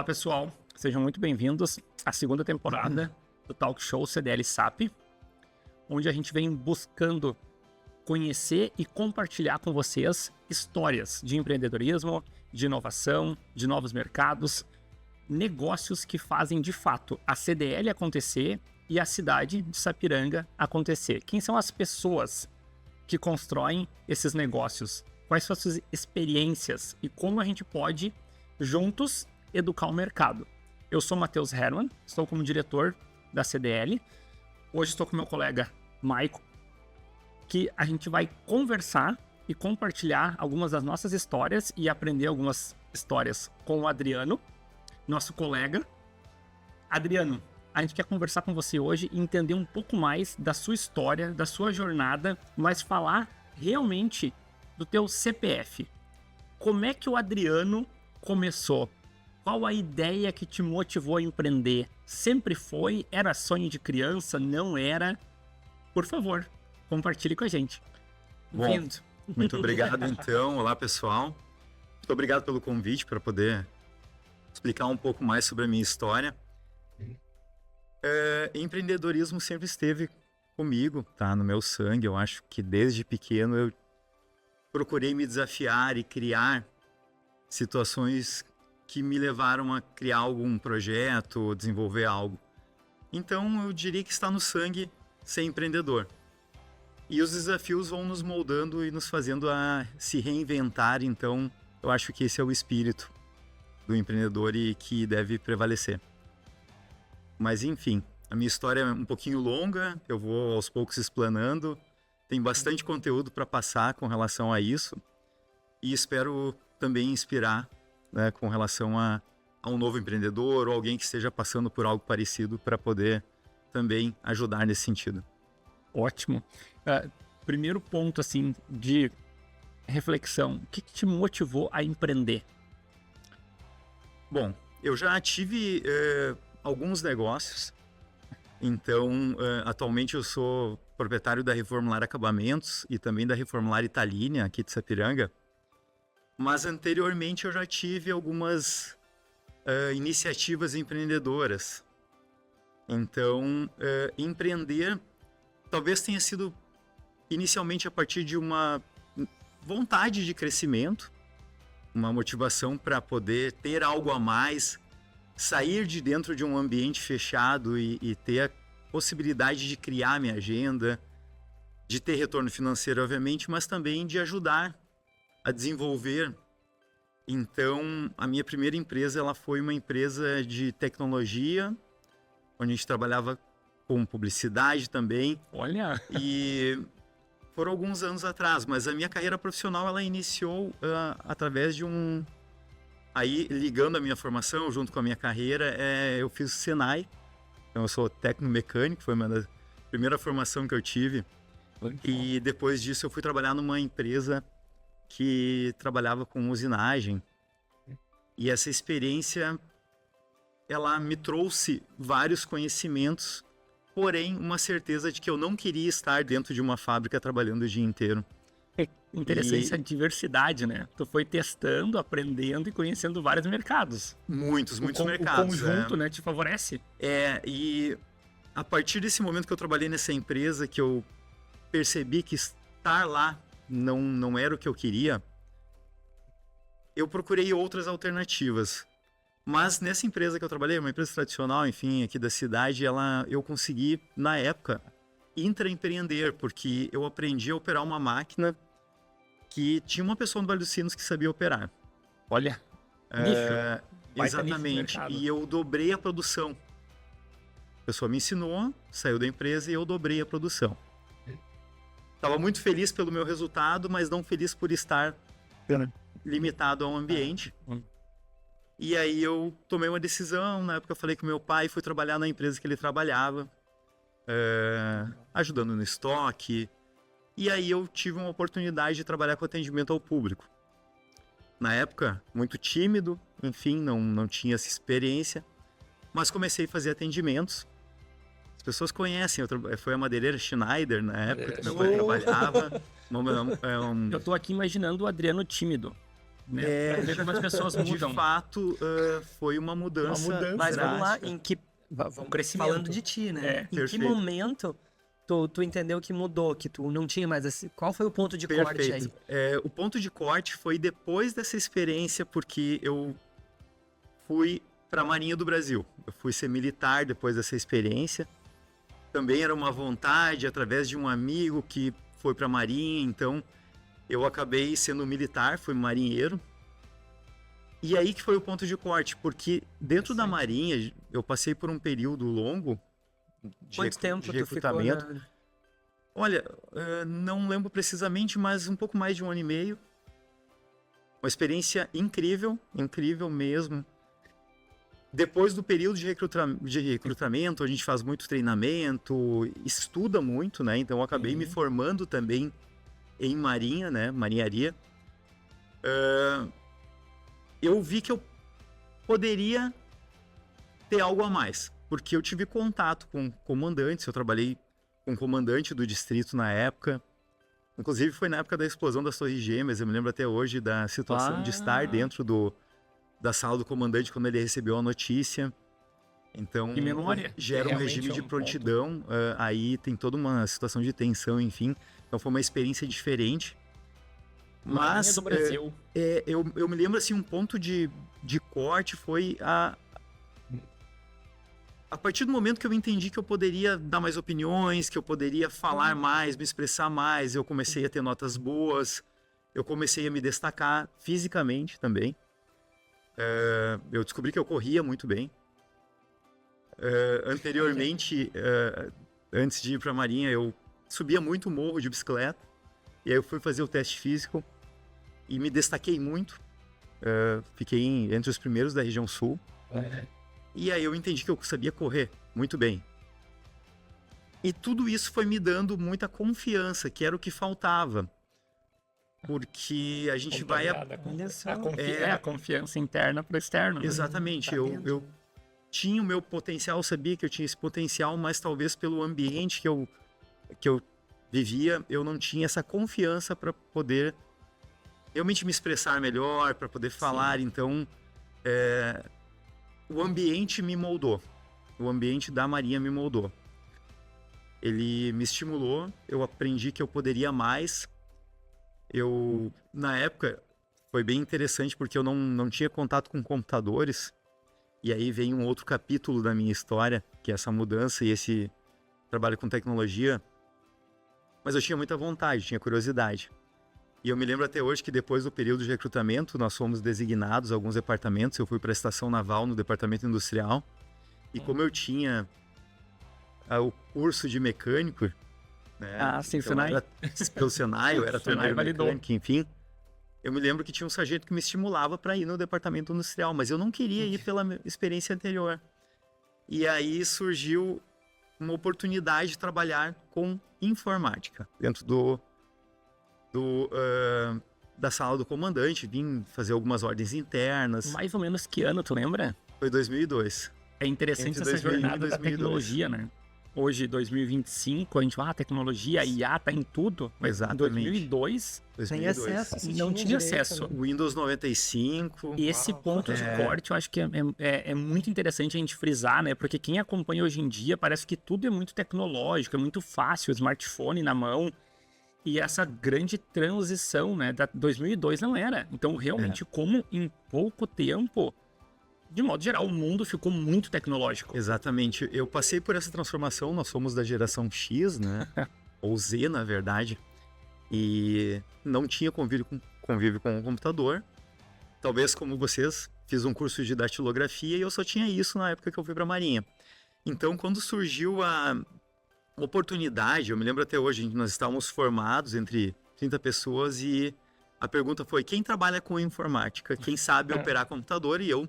Olá, pessoal. Sejam muito bem-vindos à segunda temporada do Talk Show CDL SAP, onde a gente vem buscando conhecer e compartilhar com vocês histórias de empreendedorismo, de inovação, de novos mercados, negócios que fazem de fato a CDL acontecer e a cidade de Sapiranga acontecer. Quem são as pessoas que constroem esses negócios? Quais são as suas experiências e como a gente pode, juntos, educar o mercado? Eu sou Matheus Hermann, estou como diretor da CDL. Hoje estou com meu colega Maico, que a gente vai conversar e compartilhar algumas das nossas histórias e aprender algumas histórias com o Adriano, nosso colega. Adriano, a gente quer conversar com você hoje e entender um pouco mais da sua história, da sua jornada, mas falar realmente do teu CPF. Como é que o Adriano começou? Qual a ideia que te motivou a empreender? Sempre foi? Era sonho de criança? Não era? Por favor, compartilhe com a gente. Bom, muito obrigado então. Olá, pessoal. Muito obrigado pelo convite para poder explicar um pouco mais sobre a minha história. Empreendedorismo sempre esteve comigo, tá? No meu sangue. Eu acho que desde pequeno eu procurei me desafiar e criar situações que me levaram a criar algum projeto, desenvolver algo. Então eu diria que está no sangue ser empreendedor. E os desafios vão nos moldando e nos fazendo a se reinventar. Então eu acho que esse é o espírito do empreendedor e que deve prevalecer. Mas enfim, a minha história é um pouquinho longa, eu vou aos poucos explanando. Tem bastante conteúdo para passar com relação a isso. E espero também inspirar, né, com relação a um novo empreendedor ou alguém que esteja passando por algo parecido para poder também ajudar nesse sentido. Ótimo. Primeiro ponto, assim, de reflexão. O que te motivou a empreender? Bom, eu já tive alguns negócios. Então, atualmente eu sou proprietário da Reformular Acabamentos e também da Reformular Italínia, aqui de Sapiranga. Mas anteriormente eu já tive algumas iniciativas empreendedoras. Então, empreender talvez tenha sido inicialmente a partir de uma vontade de crescimento, uma motivação para poder ter algo a mais, sair de dentro de um ambiente fechado e ter a possibilidade de criar minha agenda, de ter retorno financeiro, obviamente, mas também de ajudar a desenvolver. Então, a minha primeira empresa ela foi uma empresa de tecnologia, onde a gente trabalhava com publicidade também. Olha! E foram alguns anos atrás, mas a minha carreira profissional ela iniciou através de um... Aí, ligando a minha formação junto com a minha carreira, eu fiz o Senai. Então, eu sou técnico mecânico, foi uma primeira formação que eu tive. E depois disso, eu fui trabalhar numa empresa que trabalhava com usinagem. E essa experiência, ela me trouxe vários conhecimentos, porém, uma certeza de que eu não queria estar dentro de uma fábrica trabalhando o dia inteiro. Interessante essa diversidade, né? Tu foi testando, aprendendo e conhecendo vários mercados. Muitos mercados. O conjunto, né, te favorece. E a partir desse momento que eu trabalhei nessa empresa, que eu percebi que estar lá não era o que eu queria, eu procurei outras alternativas. Mas nessa empresa que eu trabalhei, uma empresa tradicional, enfim, aqui da cidade, eu consegui, na época, intraempreender, porque eu aprendi a operar uma máquina que tinha uma pessoa no Vale dos Sinos que sabia operar. Olha, nicho. Exatamente. E eu dobrei a produção. A pessoa me ensinou, saiu da empresa e eu dobrei a produção. Estava muito feliz pelo meu resultado, mas não feliz por estar limitado ao ambiente. E aí eu tomei uma decisão, na época eu falei com meu pai, fui trabalhar na empresa que ele trabalhava, ajudando no estoque. E aí eu tive uma oportunidade de trabalhar com atendimento ao público. Na época, muito tímido, enfim, não tinha essa experiência, mas comecei a fazer atendimentos. As pessoas conhecem, foi a madeireira Schneider na época que meu pai trabalhava. Eu tô aqui imaginando o Adriano tímido. né? Pra ver como as pessoas De mudam. fato, foi uma mudança. Uma mudança. Mas vamos lá, drástica. Um crescimento. falando de ti, né? É, Em que perfeito. momento tu entendeu que mudou, que tu não tinha mais esse... Qual foi o ponto de corte aí? O ponto de corte foi depois dessa experiência, porque eu fui para a Marinha do Brasil. Eu fui ser militar depois dessa experiência. Também era uma vontade, através de um amigo que foi para a Marinha, então eu acabei sendo militar, fui marinheiro. E aí que foi o ponto de corte, porque dentro da Marinha eu passei por um período longo Quanto tempo de tu ficou recrutamento. Olha, não lembro precisamente, mas um pouco mais de 1 ano e meio. Uma experiência incrível, incrível mesmo. Depois do período de recrutamento, a gente faz muito treinamento, estuda muito, né? Então eu acabei me formando também em marinha, né? Marinharia. Eu vi que eu poderia ter algo a mais, porque eu tive contato com comandantes, eu trabalhei com comandante do distrito na época. Inclusive foi na época da explosão das Torres Gêmeas, eu me lembro até hoje da situação de estar dentro da sala do comandante quando ele recebeu a notícia. Então, Que memória. gera um Realmente regime é de um prontidão, aí tem toda uma situação de tensão, enfim. Então foi uma experiência diferente. Marinha Mas do Brasil. eu me lembro assim, um ponto de corte foi a partir do momento que eu entendi que eu poderia dar mais opiniões, que eu poderia falar mais, me expressar mais, eu comecei a ter notas boas, eu comecei a me destacar fisicamente também. Eu descobri que eu corria muito bem. Anteriormente, antes de ir para a Marinha, eu subia muito morro de bicicleta. E aí eu fui fazer o teste físico e me destaquei muito. Fiquei entre os primeiros da região sul. E aí eu entendi que eu sabia correr muito bem. E tudo isso foi me dando muita confiança, que era o que faltava. Porque a gente vai... Olha só. A confiança interna para o externo. Né? Exatamente. Eu tinha o meu potencial, eu sabia que eu tinha esse potencial, mas talvez pelo ambiente que eu vivia, eu não tinha essa confiança para poder realmente me expressar melhor, para poder falar. Sim. Então, o ambiente me moldou. O ambiente da Marinha me moldou. Ele me estimulou, eu aprendi que eu poderia mais. Na época, foi bem interessante porque eu não tinha contato com computadores. E aí vem um outro capítulo da minha história, que é essa mudança e esse trabalho com tecnologia. Mas eu tinha muita vontade, tinha curiosidade. E eu me lembro até hoje que depois do período de recrutamento, nós fomos designados a alguns departamentos. Eu fui para a Estação Naval, no Departamento Industrial. E como eu tinha o curso de mecânico, né? Sim, então Senai. Pelo Senai, eu era torneiro validou. mecânico, enfim. Eu me lembro que tinha um sargento que me estimulava para ir no Departamento Industrial, mas eu não queria ir pela experiência anterior. E aí surgiu uma oportunidade de trabalhar com informática dentro da sala do comandante, vim fazer algumas ordens internas. Mais ou menos que ano, tu lembra? Foi 2002. É interessante Entre essa 2000 e jornada da 2002. tecnologia, né? Hoje, 2025, a gente fala, a tecnologia, a IA tá em tudo. Mas Exatamente. em 2002, Sem acesso. se não tinha direito, acesso. né? Windows 95. E esse ponto de corte, eu acho que é muito interessante a gente frisar, né? Porque quem acompanha hoje em dia, parece que tudo é muito tecnológico, é muito fácil, o smartphone na mão. E essa grande transição, né? Da 2002 não era. Então, realmente, como em pouco tempo, de modo geral, o mundo ficou muito tecnológico. Exatamente. Eu passei por essa transformação, nós somos da geração X, né? Ou Z, na verdade. E não tinha convívio com o computador. Talvez como vocês, fiz um curso de datilografia e eu só tinha isso na época que eu fui para a Marinha. Então, quando surgiu a oportunidade, eu me lembro até hoje, nós estávamos formados entre 30 pessoas e a pergunta foi: quem trabalha com informática? Quem sabe operar computador? E eu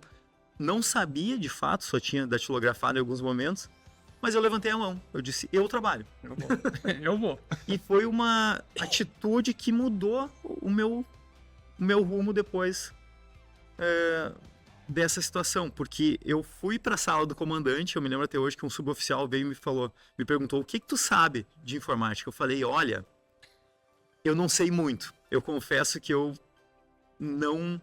não sabia, de fato, só tinha datilografado em alguns momentos, mas eu levantei a mão. Eu disse, eu trabalho. Eu vou. E foi uma atitude que mudou o meu rumo depois dessa situação, porque eu fui para a sala do comandante, eu me lembro até hoje que um suboficial veio e me perguntou, o que tu sabe de informática? Eu falei, olha, eu não sei muito. Eu confesso que eu não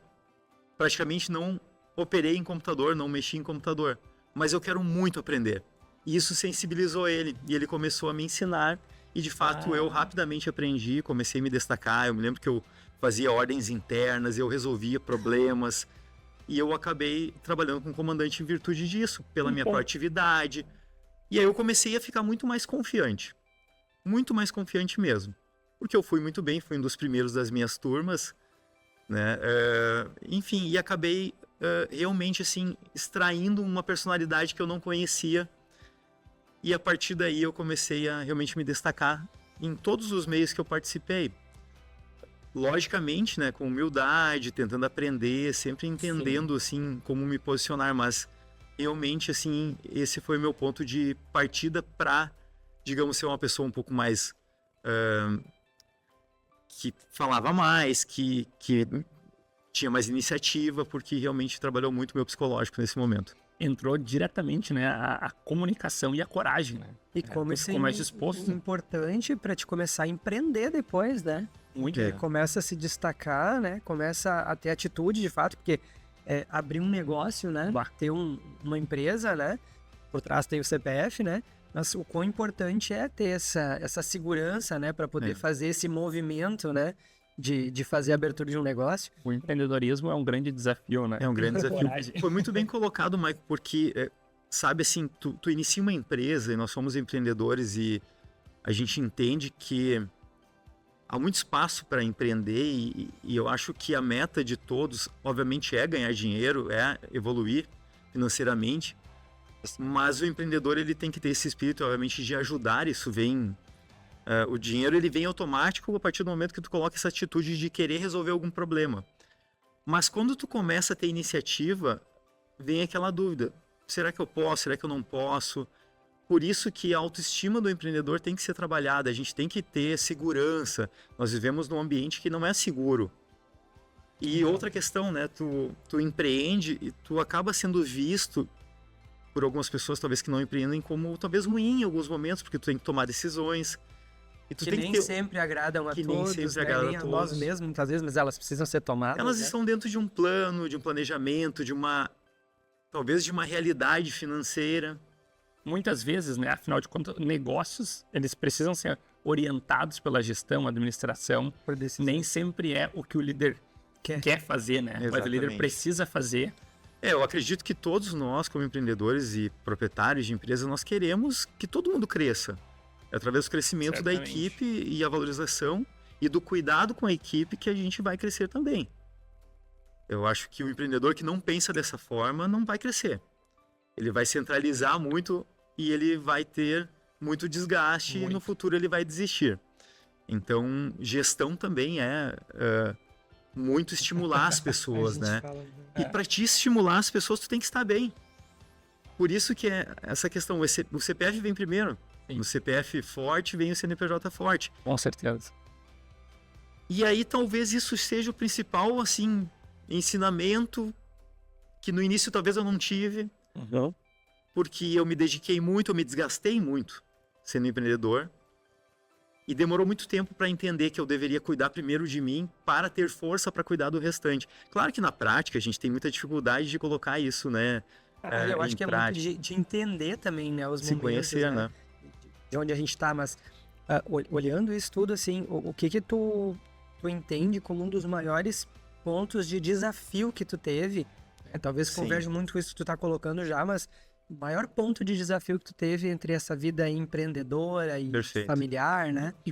praticamente não operei em computador, não mexi em computador, mas eu quero muito aprender. E isso sensibilizou ele, e ele começou a me ensinar, e de fato eu rapidamente aprendi, comecei a me destacar. Eu me lembro que eu fazia ordens internas, eu resolvia problemas, e eu acabei trabalhando com comandante em virtude disso, pela minha proatividade. E aí eu comecei a ficar muito mais confiante mesmo, porque eu fui muito bem, fui um dos primeiros das minhas turmas, né? Enfim, e acabei realmente assim extraindo uma personalidade que eu não conhecia, e a partir daí eu comecei a realmente me destacar em todos os meios que eu participei. Logicamente, né, com humildade, tentando aprender, sempre entendendo assim como me posicionar, mas realmente assim esse foi meu ponto de partida para, digamos, ser uma pessoa um pouco mais que falava mais, que tinha mais iniciativa, porque realmente trabalhou muito meu psicológico nesse momento. Entrou diretamente, né, a comunicação e a coragem, né? E como isso ficou mais disposto. É importante para te começar a empreender depois, né? Muito. Porque começa a se destacar, né? Começa a ter atitude de fato, porque abrir um negócio, né? Ter uma empresa, né? Por trás tem o CPF, né? Mas o quão importante é ter essa segurança, né? Para poder fazer esse movimento, né? De fazer a abertura de um negócio. O empreendedorismo é um grande desafio, né? É um grande desafio. Foi muito bem colocado, Mike, porque, sabe assim, tu inicia uma empresa e nós somos empreendedores e a gente entende que há muito espaço para empreender e eu acho que a meta de todos, obviamente, é ganhar dinheiro, é evoluir financeiramente, mas o empreendedor ele tem que ter esse espírito, obviamente, de ajudar. Isso vem... o dinheiro ele vem automático a partir do momento que tu coloca essa atitude de querer resolver algum problema. Mas quando tu começa a ter iniciativa, vem aquela dúvida. Será que eu posso? Será que eu não posso? Por isso que a autoestima do empreendedor tem que ser trabalhada. A gente tem que ter segurança. Nós vivemos num ambiente que não é seguro. E outra questão, né? Tu empreende e tu acaba sendo visto por algumas pessoas, talvez que não empreendem, como talvez ruim em alguns momentos, porque tu tem que tomar decisões. E tu que tem nem que ter... sempre agradam a que todos, nem sempre né? agrada Nem a a nós todos. mesmos, muitas vezes, mas elas precisam ser tomadas. Elas né? estão dentro de um plano, de um planejamento, talvez de uma realidade financeira. Muitas vezes, né, afinal de contas, negócios, eles precisam ser orientados pela gestão, administração. Por decisão. Nem sempre é o que o líder quer fazer, né? Mas o líder Exatamente. precisa fazer. Eu acredito que todos nós, como empreendedores e proprietários de empresas, nós queremos que todo mundo cresça. É através do crescimento da Certamente. equipe e a valorização e do cuidado com a equipe que a gente vai crescer também. Eu acho que o empreendedor que não pensa dessa forma não vai crescer. Ele vai centralizar muito e ele vai ter muito desgaste e no futuro ele vai desistir. Então, gestão também é muito estimular as pessoas, né? E para te estimular as pessoas, tu tem que estar bem. Por isso que é essa questão, o CPF vem primeiro. Sim. No CPF forte vem o CNPJ forte. Com certeza. E aí talvez isso seja o principal, assim, ensinamento que no início talvez eu não tive, porque eu me dediquei muito, eu me desgastei muito sendo empreendedor. E demorou muito tempo para entender que eu deveria cuidar primeiro de mim para ter força para cuidar do restante. Claro que na prática a gente tem muita dificuldade de colocar isso, né? Eu acho que é muito de entender também, né? Os se momentos, conhecer, né? De onde a gente tá, mas olhando isso tudo, assim, o que tu entende como um dos maiores pontos de desafio que tu teve? Talvez Sim. converge muito com isso que tu tá colocando já, mas o maior ponto de desafio que tu teve entre essa vida empreendedora e Perfeito. familiar, né? E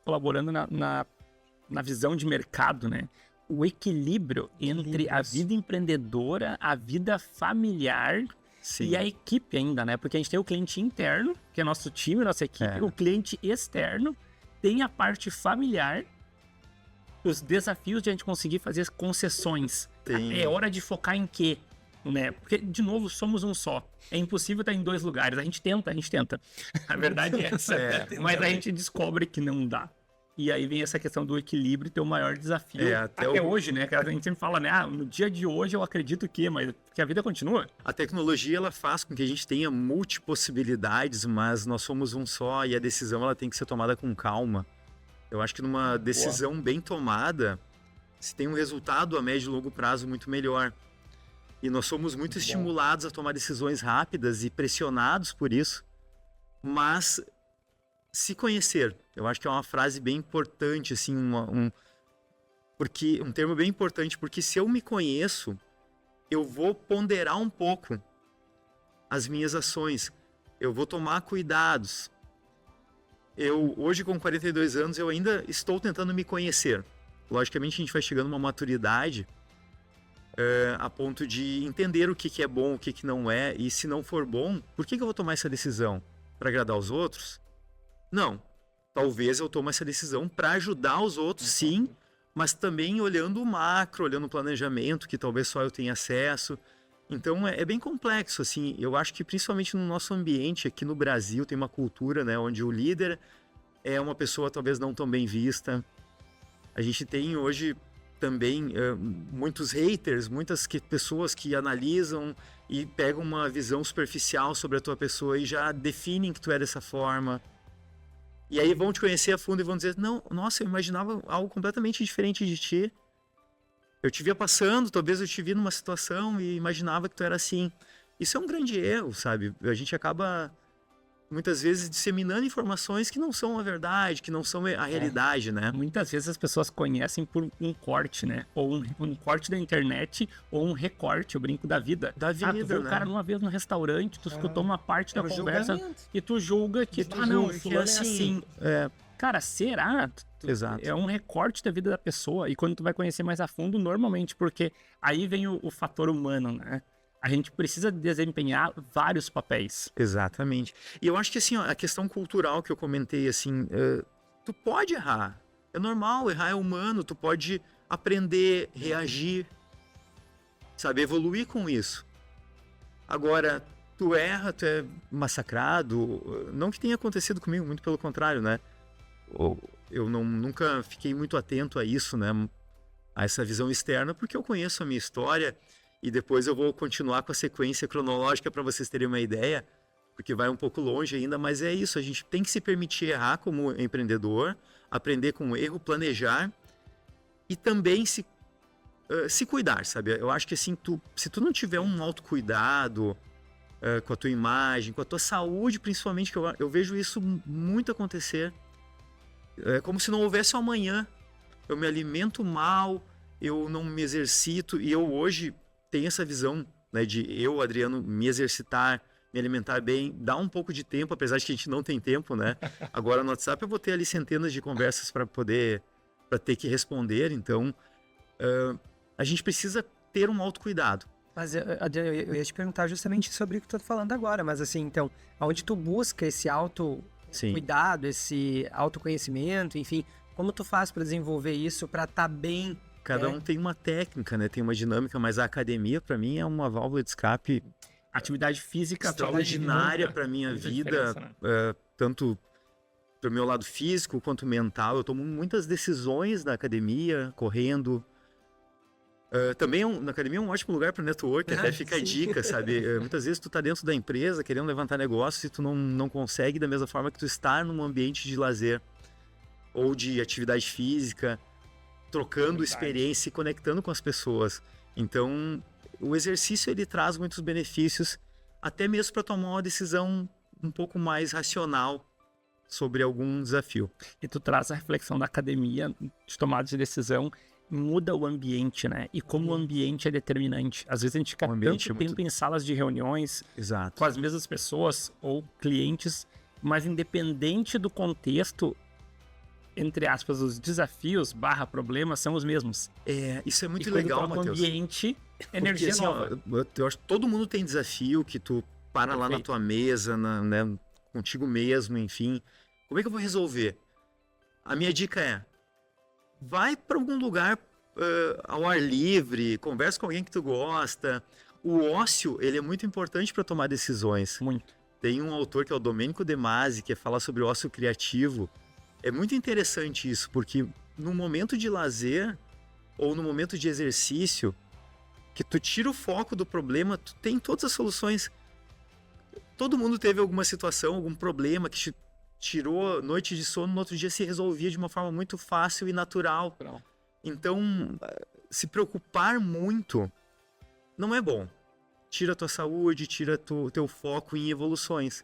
colaborando na visão de mercado, né? O equilíbrio entre a vida empreendedora, a vida familiar Sim. e a equipe ainda, né? Porque a gente tem o cliente interno, que é nosso time, nossa equipe. O cliente externo tem a parte familiar, os desafios de a gente conseguir fazer as concessões. Tem. É hora de focar em quê? Né? Porque, de novo, somos um só. É impossível estar em dois lugares. A gente tenta. A verdade é essa. Mas a gente descobre que não dá. E aí vem essa questão do equilíbrio e ter o maior desafio. Até hoje, né? A gente sempre fala, né? No dia de hoje eu acredito mas que a vida continua. A tecnologia, ela faz com que a gente tenha multipossibilidades, mas nós somos um só e a decisão ela tem que ser tomada com calma. Eu acho que numa decisão bem tomada, se tem um resultado a médio e longo prazo muito melhor. E nós somos muito estimulados a tomar decisões rápidas e pressionados por isso. Mas se conhecer, eu acho que é uma frase bem importante, assim, um termo bem importante, porque se eu me conheço, eu vou ponderar um pouco as minhas ações, eu vou tomar cuidados. Eu, hoje com 42 anos, eu ainda estou tentando me conhecer. Logicamente, a gente vai chegando a uma maturidade a ponto de entender o que é bom, o que não é, e se não for bom, por que eu vou tomar essa decisão? Para agradar os outros? Não. Talvez eu tome essa decisão para ajudar os outros, sim, mas também olhando o macro, olhando o planejamento, que talvez só eu tenha acesso. Então, é bem complexo, assim. Eu acho que principalmente no nosso ambiente, aqui no Brasil, tem uma cultura, né, onde o líder é uma pessoa talvez não tão bem vista. A gente tem hoje também muitos haters, muitas pessoas que analisam e pegam uma visão superficial sobre a tua pessoa e já definem que tu é dessa forma. E aí vão te conhecer a fundo e vão dizer, não, nossa, eu imaginava algo completamente diferente de ti. Eu te via passando, talvez eu te vi numa situação e imaginava que tu era assim. Isso é um grande erro, sabe? A gente acaba muitas vezes disseminando informações que não são a verdade, que não são a realidade, né? Muitas vezes as pessoas conhecem por um corte, né? Ou um corte da internet, ou um recorte, o brinco da vida. Da vida, tu viu né? o cara uma vez no restaurante, tu escutou uma parte da conversa e tu julga que, não, fulano é assim. Cara, será? Exato. É um recorte da vida da pessoa. E quando tu vai conhecer mais a fundo, normalmente, porque aí vem o fator humano, né? A gente precisa desempenhar vários papéis. Exatamente. E eu acho que, assim, ó, a questão cultural que eu comentei, assim, tu pode errar. É normal, errar é humano. Tu pode aprender, reagir, sabe? Evoluir com isso. Agora, tu erra, tu é massacrado. Não que tenha acontecido comigo, muito pelo contrário, né? Eu nunca fiquei muito atento a isso, né? A essa visão externa, porque eu conheço a minha história. E depois eu vou continuar com a sequência cronológica para vocês terem uma ideia, porque vai um pouco longe ainda, mas é isso, a gente tem que se permitir errar como empreendedor, aprender com o erro, planejar e também se cuidar, sabe? Eu acho que assim, se tu não tiver um autocuidado com a tua imagem, com a tua saúde principalmente, que eu vejo isso muito acontecer, é como se não houvesse um amanhã. Eu me alimento mal, eu não me exercito e eu hoje tenho essa visão, né, de eu, Adriano, me exercitar, me alimentar bem, dar um pouco de tempo, apesar de que a gente não tem tempo, né? Agora no WhatsApp eu vou ter ali centenas de conversas para ter que responder, então a gente precisa ter um autocuidado. Mas, Adriano, eu ia te perguntar justamente sobre o que tu tá falando agora, mas assim, então, onde tu busca esse autocuidado, esse autoconhecimento, enfim, como tu faz para desenvolver isso, para estar bem? Cada um tem uma técnica, né? Tem uma dinâmica, mas a academia, para mim, é uma válvula de escape. Atividade física Extraordinária para minha vida, né? Tanto para o meu lado físico quanto mental. Eu tomo muitas decisões na academia, correndo. Também na academia é um ótimo lugar para network, até fica a dica, sabe? Muitas vezes tu tá dentro da empresa querendo levantar negócios e tu não consegue da mesma forma que tu está num ambiente de lazer ou de atividade física, trocando experiência e conectando com as pessoas. Então, o exercício ele traz muitos benefícios, até mesmo para tomar uma decisão um pouco mais racional sobre algum desafio. E tu traz a reflexão da academia, de tomada de decisão, muda o ambiente, né? E como o ambiente é determinante. Às vezes a gente fica tanto tempo em salas de reuniões, exato, com as mesmas pessoas ou clientes, mas independente do contexto, entre aspas, os desafios / problemas são os mesmos. Isso é muito legal, Matheus. O ambiente, energia assim, nova. Eu acho que todo mundo tem desafio que tu para lá na tua mesa, né, contigo mesmo, enfim. Como é que eu vou resolver? A minha dica é, vai para algum lugar ao ar livre, conversa com alguém que tu gosta. O ócio, ele é muito importante para tomar decisões. Muito. Tem um autor que é o Domenico De Masi, que fala sobre o ócio criativo. É muito interessante isso, porque no momento de lazer ou no momento de exercício, que tu tira o foco do problema, tu tem todas as soluções. Todo mundo teve alguma situação, algum problema que te tirou noite de sono, no outro dia se resolvia de uma forma muito fácil e natural. Então, se preocupar muito não é bom. Tira a tua saúde, tira teu foco em evoluções.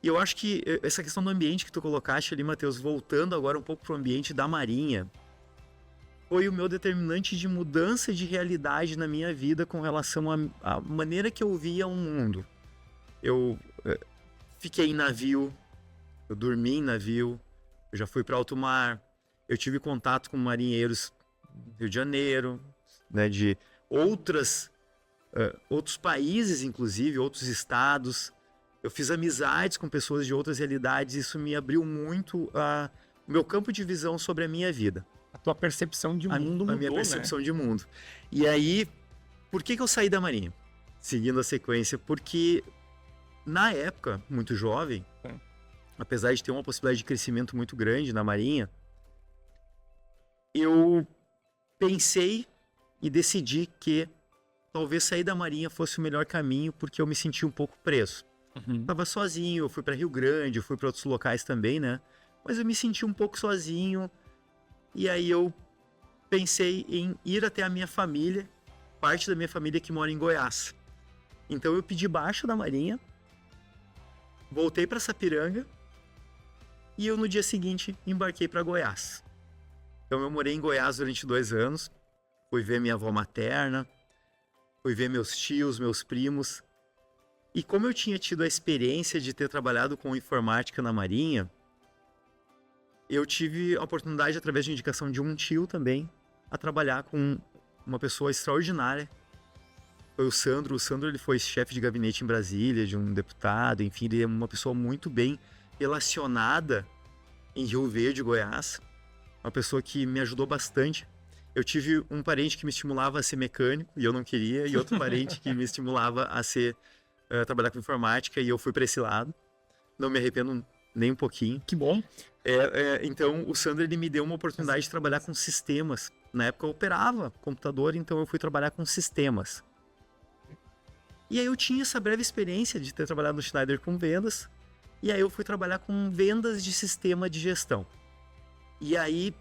E eu acho que essa questão do ambiente que tu colocaste ali, Matheus, voltando agora um pouco pro ambiente da Marinha, foi o meu determinante de mudança de realidade na minha vida com relação à maneira que eu via o mundo. Eu fiquei em navio, eu dormi em navio, eu já fui para alto mar, eu tive contato com marinheiros do Rio de Janeiro, né, de outros países, inclusive, outros estados. Eu fiz amizades com pessoas de outras realidades, isso me abriu muito o meu campo de visão sobre a minha vida. A tua percepção de mundo mudou, a minha percepção de mundo. E aí, por que eu saí da Marinha? Seguindo a sequência, porque na época, muito jovem, apesar de ter uma possibilidade de crescimento muito grande na Marinha, eu pensei e decidi que talvez sair da Marinha fosse o melhor caminho, porque eu me senti um pouco preso. Tava sozinho, eu fui para Rio Grande, eu fui para outros locais também, né? Mas eu me senti um pouco sozinho, e aí eu pensei em ir até a minha família, parte da minha família que mora em Goiás. Então eu pedi baixa da Marinha, voltei para Sapiranga, e eu no dia seguinte embarquei para Goiás. Então eu morei em Goiás durante 2 anos, fui ver minha avó materna, fui ver meus tios, meus primos. E como eu tinha tido a experiência de ter trabalhado com informática na Marinha, eu tive a oportunidade, através de indicação de um tio também, a trabalhar com uma pessoa extraordinária. Foi o Sandro. O Sandro, ele foi chefe de gabinete em Brasília, de um deputado, enfim, ele é uma pessoa muito bem relacionada em Rio Verde, Goiás. Uma pessoa que me ajudou bastante. Eu tive um parente que me estimulava a ser mecânico, e eu não queria, e outro parente que me estimulava a trabalhar com informática, e eu fui para esse lado. Não me arrependo nem um pouquinho. Que bom. Então, o Sandro, ele me deu uma oportunidade de trabalhar com sistemas. Na época eu operava computador, então eu fui trabalhar com sistemas. E aí eu tinha essa breve experiência de ter trabalhado no Schneider com vendas, e aí eu fui trabalhar com vendas de sistema de gestão. E aí,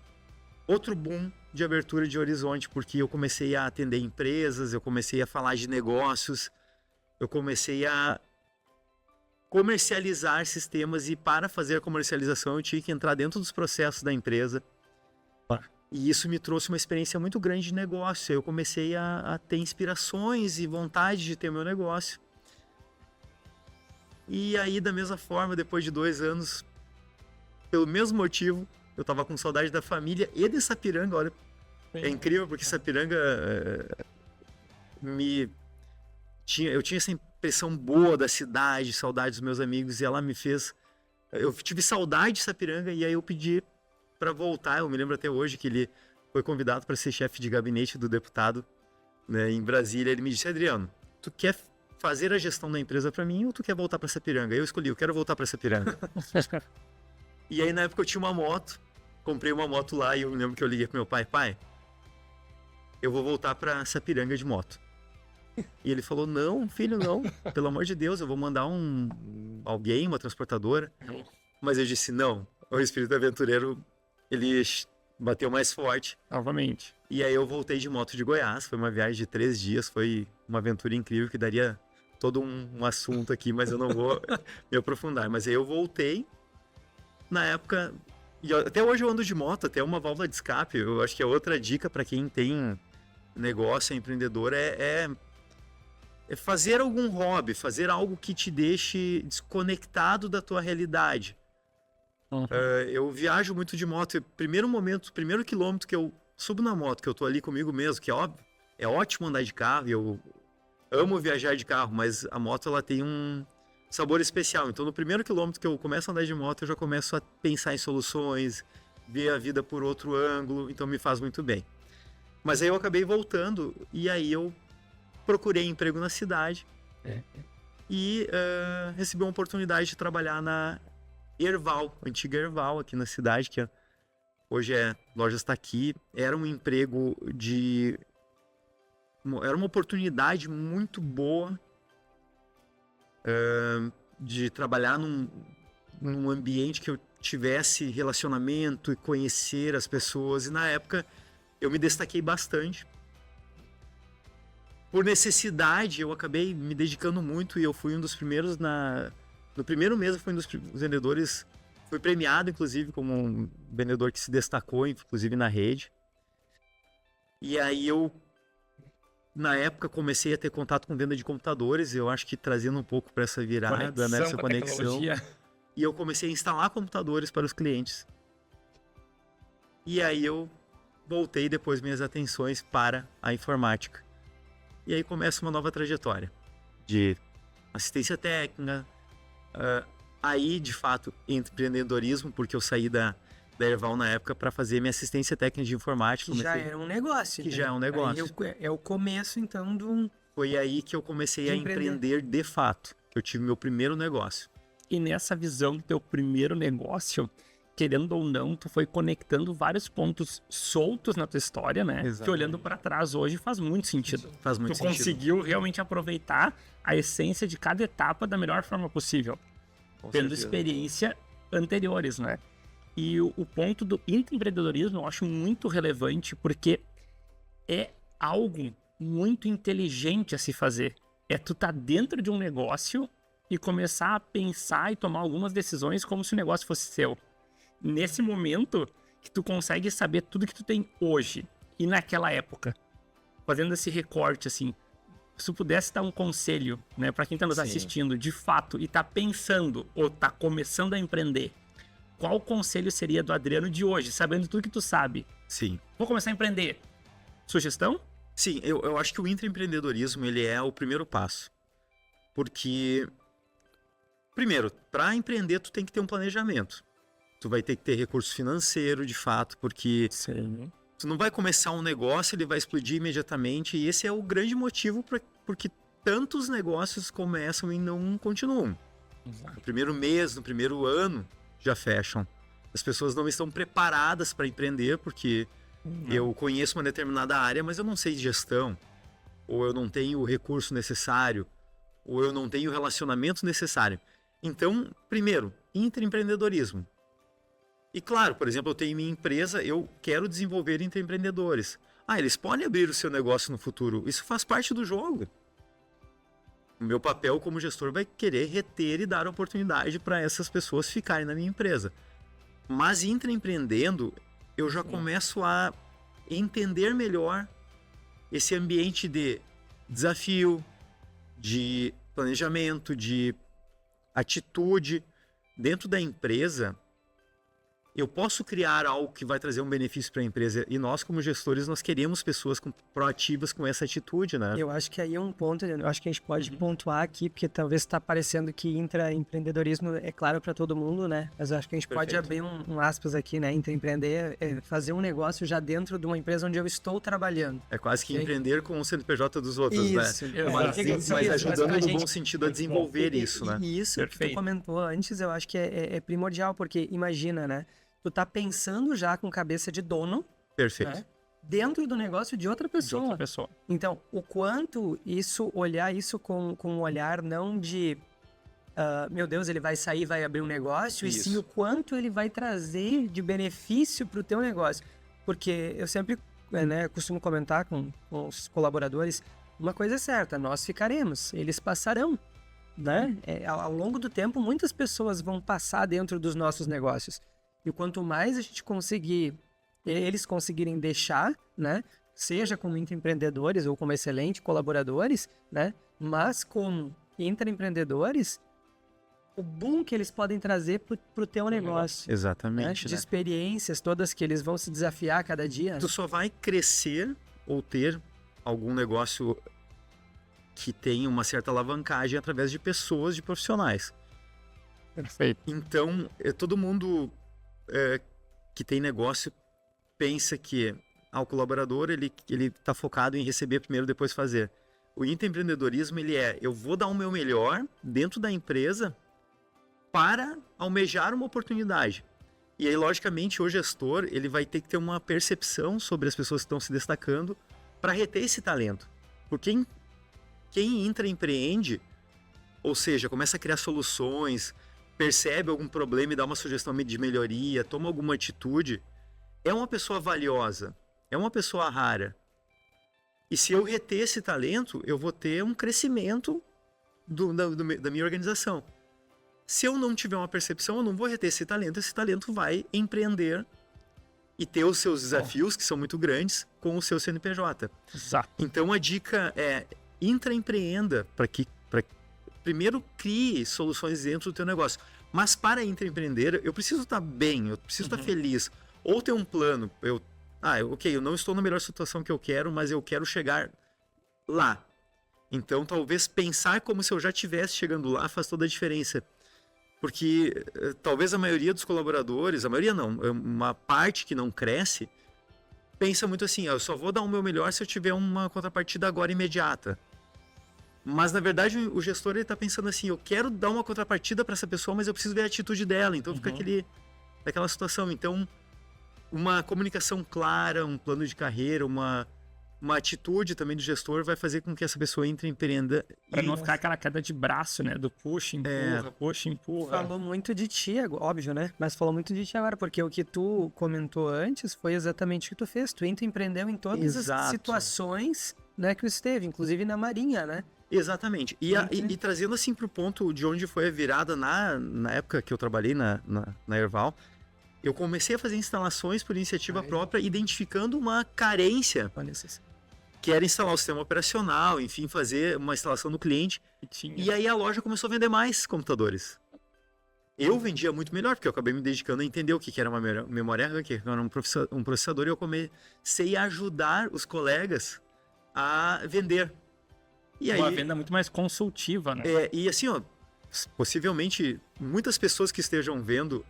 outro boom de abertura de horizonte, porque eu comecei a atender empresas, eu comecei a falar de negócios, eu comecei a comercializar sistemas, e para fazer a comercialização eu tinha que entrar dentro dos processos da empresa. E isso me trouxe uma experiência muito grande de negócio. Eu comecei a ter inspirações e vontade de ter meu negócio. E aí, da mesma forma, depois de 2 anos, pelo mesmo motivo, eu estava com saudade da família e de Sapiranga. Olha, é incrível, porque Sapiranga eu tinha essa impressão boa da cidade, saudade dos meus amigos, e ela me fez... Eu tive saudade de Sapiranga, e aí eu pedi para voltar. Eu me lembro até hoje que ele foi convidado para ser chefe de gabinete do deputado, né, em Brasília. Ele me disse: Adriano, tu quer fazer a gestão da empresa para mim, ou tu quer voltar para Sapiranga? Eu escolhi, eu quero voltar para Sapiranga. E aí, na época, eu tinha uma moto, comprei uma moto lá, e eu me lembro que eu liguei pro meu pai: pai, eu vou voltar para Sapiranga de moto. E ele falou: não, filho, não, pelo amor de Deus, eu vou mandar alguém, uma transportadora. Mas eu disse: não, o espírito aventureiro, ele bateu mais forte. Novamente. E aí eu voltei de moto de Goiás, foi uma viagem de 3 dias, foi uma aventura incrível que daria todo um assunto aqui, mas eu não vou me aprofundar. Mas aí eu voltei, na época, e até hoje eu ando de moto, até uma válvula de escape. Eu acho que é outra dica para quem tem negócio, é empreendedor, é fazer algum hobby, fazer algo que te deixe desconectado da tua realidade. Eu viajo muito de moto. Primeiro quilômetro que eu subo na moto, que eu tô ali comigo mesmo, que é óbvio, é ótimo andar de carro, eu amo viajar de carro, mas a moto, ela tem um sabor especial. Então, no primeiro quilômetro que eu começo a andar de moto, eu já começo a pensar em soluções, ver a vida por outro ângulo, então me faz muito bem. Mas aí eu acabei voltando, e aí eu procurei emprego na cidade e recebi uma oportunidade de trabalhar na Erval, antiga Erval, aqui na cidade, que hoje é Lojas Taqui. Era um emprego era uma oportunidade muito boa de trabalhar num ambiente que eu tivesse relacionamento e conhecer as pessoas. E na época eu me destaquei bastante. Por necessidade, eu acabei me dedicando muito e eu fui um dos primeiros no primeiro mês eu fui um dos vendedores, fui premiado inclusive como um vendedor que se destacou, inclusive na rede. E aí eu, na época, comecei a ter contato com venda de computadores, eu acho que trazendo um pouco para essa virada, né, essa conexão. E eu comecei a instalar computadores para os clientes. E aí eu voltei depois minhas atenções para a informática. E aí começa uma nova trajetória de assistência técnica, aí de fato empreendedorismo, porque eu saí da Erval na época para fazer minha assistência técnica de informática. Que já era um negócio. Que já é um negócio. Aí é o começo então do... Foi aí que eu comecei a empreender de fato. Eu tive meu primeiro negócio. E nessa visão do teu primeiro negócio, querendo ou não, tu foi conectando vários pontos soltos na tua história, né? Exatamente. Que olhando para trás hoje faz muito sentido. Faz muito sentido. Tu conseguiu realmente aproveitar a essência de cada etapa da melhor forma possível. Tendo experiência anteriores, né? E o ponto do intraempreendedorismo eu acho muito relevante porque é algo muito inteligente a se fazer. É tu tá dentro de um negócio e começar a pensar e tomar algumas decisões como se o negócio fosse seu. Nesse momento que tu consegue saber tudo que tu tem hoje e naquela época, fazendo esse recorte assim, se tu pudesse dar um conselho, né, para quem tá nos assistindo, de fato, e tá pensando ou tá começando a empreender, qual conselho seria do Adriano de hoje, sabendo tudo que tu sabe? Sim. Vou começar a empreender. Sugestão? Sim, eu acho que o intraempreendedorismo, ele é o primeiro passo. Porque, primeiro, para empreender, tu tem que ter um planejamento. Tu vai ter que ter recurso financeiro, de fato, porque tu não vai começar um negócio, ele vai explodir imediatamente, e esse é o grande motivo porque tantos negócios começam e não continuam. No primeiro mês, no primeiro ano, já fecham. As pessoas não estão preparadas para empreender, porque eu conheço uma determinada área, mas eu não sei de gestão, ou eu não tenho o recurso necessário, ou eu não tenho o relacionamento necessário. Então, primeiro, intraempreendedorismo. E claro, por exemplo, eu tenho minha empresa, eu quero desenvolver intraempreendedores. Eles podem abrir o seu negócio no futuro. Isso faz parte do jogo. O meu papel como gestor vai querer reter e dar oportunidade para essas pessoas ficarem na minha empresa. Mas intraempreendendo, eu já começo a entender melhor esse ambiente de desafio, de planejamento, de atitude. Dentro da empresa, eu posso criar algo que vai trazer um benefício para a empresa, e nós, como gestores, nós queremos pessoas proativas com essa atitude, né? Eu acho que aí é um ponto, eu acho que a gente pode pontuar aqui, porque talvez está parecendo que intraempreendedorismo é claro para todo mundo, né? Mas eu acho que a gente pode abrir um aspas aqui, né? Intraempreender é fazer um negócio já dentro de uma empresa onde eu estou trabalhando. É quase que empreender com o CNPJ dos outros, isso, né? Mas ajudando no bom sentido a desenvolver isso, né? E isso que tu comentou antes, eu acho que é primordial, porque imagina, né? Tu tá pensando já com cabeça de dono. Perfeito. Né? Dentro do negócio de outra pessoa. Então, o quanto olhar isso com um olhar não de meu Deus, ele vai sair, vai abrir um negócio, e sim o quanto ele vai trazer de benefício pro teu negócio. Porque eu sempre costumo comentar com os colaboradores, uma coisa é certa, nós ficaremos, eles passarão. Né? Ao longo do tempo, muitas pessoas vão passar dentro dos nossos negócios. E quanto mais a gente eles conseguirem deixar, né? Seja como intraempreendedores ou como excelentes colaboradores, né? Mas como intraempreendedores, o boom que eles podem trazer pro teu negócio. Exatamente. Né? De experiências todas que eles vão se desafiar a cada dia. Tu só vai crescer ou ter algum negócio que tenha uma certa alavancagem através de pessoas, de profissionais. Perfeito. Então, todo mundo que tem negócio pensa que o colaborador ele está focado em receber primeiro, depois fazer. O intraempreendedorismo, eu vou dar o meu melhor dentro da empresa para almejar uma oportunidade. E aí, logicamente, o gestor ele vai ter que ter uma percepção sobre as pessoas que estão se destacando para reter esse talento. Porque quem intraempreende, ou seja, começa a criar soluções, percebe algum problema e dá uma sugestão de melhoria, toma alguma atitude, é uma pessoa valiosa, é uma pessoa rara. E se eu reter esse talento, eu vou ter um crescimento da minha organização. Se eu não tiver uma percepção, eu não vou reter esse talento vai empreender e ter os seus desafios, que são muito grandes, com o seu CNPJ. Exato. Então a dica é intraempreenda para que primeiro crie soluções dentro do teu negócio. Mas para intraempreender, eu preciso estar bem, eu preciso estar feliz. Ou ter um plano. Eu não estou na melhor situação que eu quero, mas eu quero chegar lá. Então talvez pensar como se eu já estivesse chegando lá faz toda a diferença. Porque talvez a maioria dos colaboradores, a maioria não, uma parte que não cresce, pensa muito assim, eu só vou dar o meu melhor se eu tiver uma contrapartida agora imediata. Mas, na verdade, o gestor está pensando assim, eu quero dar uma contrapartida para essa pessoa, mas eu preciso ver a atitude dela. Então, fica aquela situação. Então, uma comunicação clara, um plano de carreira, uma atitude também do gestor vai fazer com que essa pessoa entre e empreenda. Para não ficar aquela queda de braço, né? Do puxa, empurra. Falou muito de ti, óbvio, né? Mas falou muito de ti agora, porque o que tu comentou antes foi exatamente o que tu fez. Tu empreendeu em todas as situações, né, que tu esteve, inclusive na Marinha, né? Exatamente. E trazendo assim para o ponto de onde foi a virada na época que eu trabalhei na Erval, eu comecei a fazer instalações por iniciativa própria, identificando uma carência, que era instalar o sistema operacional, enfim, fazer uma instalação no cliente. E aí a loja começou a vender mais computadores. Eu vendia muito melhor, porque eu acabei me dedicando a entender o que era uma memória RAM, que era um processador, e eu comecei a ajudar os colegas a vender. E aí, uma venda muito mais consultiva, né? E assim, possivelmente muitas pessoas que estejam vendo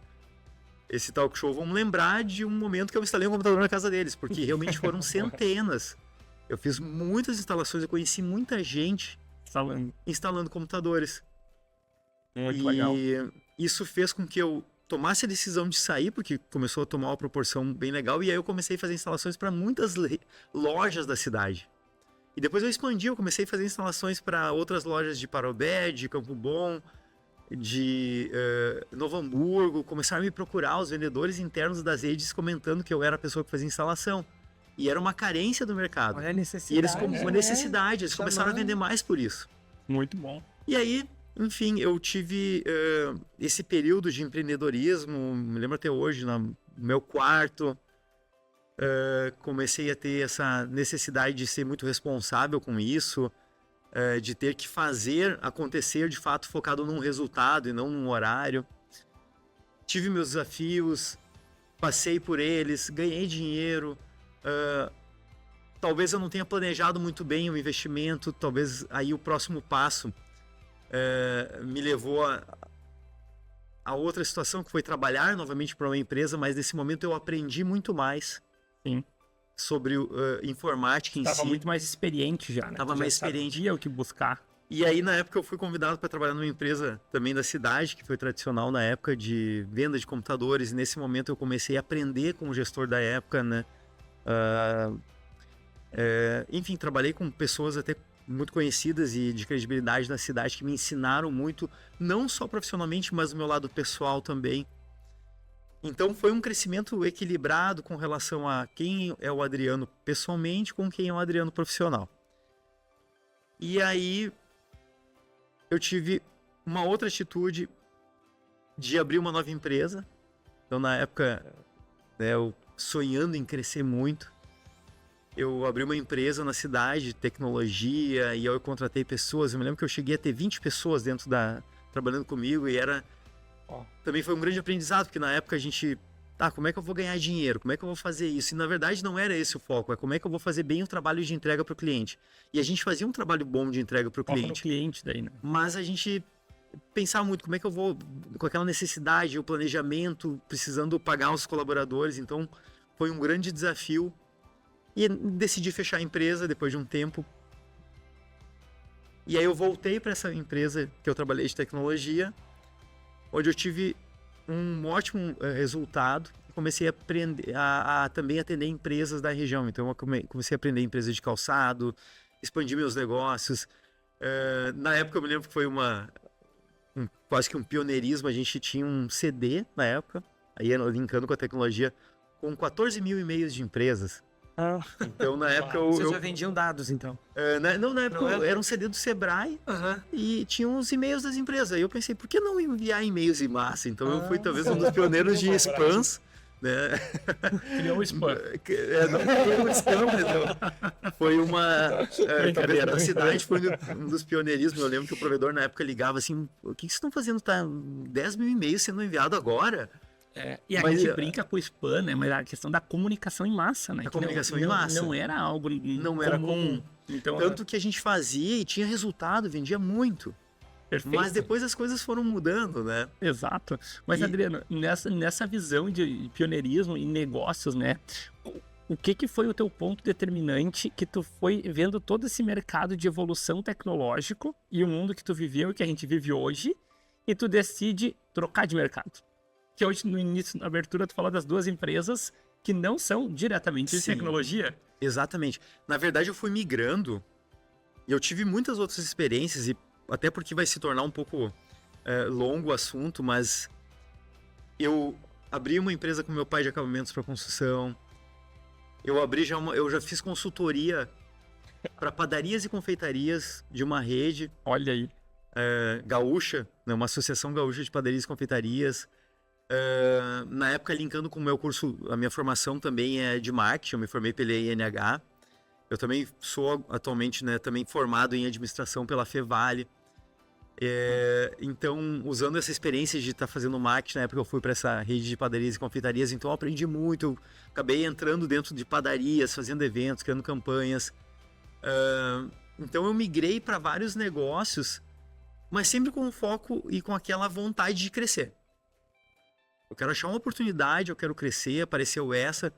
esse talk show vão lembrar de um momento que eu instalei um computador na casa deles, porque realmente foram centenas. Eu fiz muitas instalações, eu conheci muita gente instalando computadores. Muito legal. E isso fez com que eu tomasse a decisão de sair, porque começou a tomar uma proporção bem legal, e aí eu comecei a fazer instalações para muitas lojas da cidade. E depois eu expandi, eu comecei a fazer instalações para outras lojas de Parobé, de Campo Bom, de Novo Hamburgo. Começaram a me procurar os vendedores internos das redes comentando que eu era a pessoa que fazia instalação. E era uma carência do mercado. Olha a necessidade. E eles, uma necessidade, eles começaram a vender mais por isso. Muito bom. E aí, enfim, eu tive esse período de empreendedorismo, me lembro até hoje, no meu quarto. Comecei a ter essa necessidade de ser muito responsável com isso, de ter que fazer acontecer de fato focado num resultado e não num horário. Tive meus desafios, passei por eles, ganhei dinheiro. Talvez eu não tenha planejado muito bem o investimento, talvez aí o próximo passo me levou a outra situação, que foi trabalhar novamente para uma empresa, mas nesse momento eu aprendi muito mais. Sim. Sobre informática em si. Estava muito mais experiente já, né? Estava mais experiente. Sabia o que buscar. E aí, na época, eu fui convidado para trabalhar numa empresa também da cidade, que foi tradicional na época de venda de computadores. E nesse momento eu comecei a aprender com o gestor da época, né? Enfim, trabalhei com pessoas até muito conhecidas e de credibilidade na cidade que me ensinaram muito, não só profissionalmente, mas do meu lado pessoal também. Então foi um crescimento equilibrado com relação a quem é o Adriano pessoalmente com quem é o Adriano profissional. E aí eu tive uma outra atitude de abrir uma nova empresa. Então na época, eu sonhando em crescer muito, eu abri uma empresa na cidade de tecnologia e eu contratei pessoas. Eu me lembro que eu cheguei a ter 20 pessoas trabalhando comigo e também foi um grande aprendizado, porque na época a gente... como é que eu vou ganhar dinheiro? Como é que eu vou fazer isso? E na verdade não era esse o foco, é como é que eu vou fazer bem o trabalho de entrega para o cliente. E a gente fazia um trabalho bom de entrega para o cliente. Cliente daí, né? Mas a gente pensava muito, como é que eu vou, com aquela necessidade, o planejamento, precisando pagar os colaboradores. Então foi um grande desafio. E decidi fechar a empresa depois de um tempo. E aí eu voltei para essa empresa que eu trabalhei de tecnologia, onde eu tive um ótimo resultado. Comecei a aprender a também atender empresas da região. Então eu comecei a aprender empresas de calçado, expandi meus negócios. Na época eu me lembro que foi quase que um pioneirismo. A gente tinha um CD na época, aí linkando com a tecnologia, com 14 mil e-mails de empresas. Então, na época, Vocês já vendiam dados, então? na época era um CD do Sebrae e tinha uns e-mails das empresas. Aí eu pensei, por que não enviar e-mails em massa? Então eu fui talvez um dos pioneiros de spams, né? Criou um spam. Não foi um spam, mas foi uma... talvez na cidade foi um dos pioneirismos. Eu lembro que o provedor na época ligava assim, o que vocês estão fazendo? Tá 10 mil e-mails sendo enviado agora? E a gente brinca com o spam, né? Mas a questão da comunicação em massa, né? A comunicação em massa. Não era algo Não era comum. Então, Tanto que a gente fazia e tinha resultado, vendia muito. perfeito. Mas depois as coisas foram mudando, né? Exato. Mas, Adriano, nessa visão de pioneirismo e negócios, né? O que foi o teu ponto determinante que tu foi vendo todo esse mercado de evolução tecnológico e o mundo que tu viveu e que a gente vive hoje e tu decide trocar de mercado? Que hoje, no início, na abertura, tu falou das duas empresas que não são diretamente de tecnologia. Exatamente. Na verdade, eu fui migrando e eu tive muitas outras experiências, e até porque vai se tornar um pouco longo o assunto, mas eu abri uma empresa com meu pai de acabamentos para construção. Eu já fiz consultoria para padarias e confeitarias de uma rede. Olha aí. Gaúcha, né, uma associação gaúcha de padarias e confeitarias. Na época, linkando com o meu curso, a minha formação também é de marketing, eu me formei pela INH. Eu também sou atualmente, né, também formado em administração pela Fevale. Então, usando essa experiência de estar fazendo marketing, na época eu fui para essa rede de padarias e confeitarias, então eu aprendi muito. Eu acabei entrando dentro de padarias, fazendo eventos, criando campanhas. Então eu migrei para vários negócios, mas sempre com foco e com aquela vontade de crescer. Eu quero achar uma oportunidade, eu quero crescer, apareceu essa.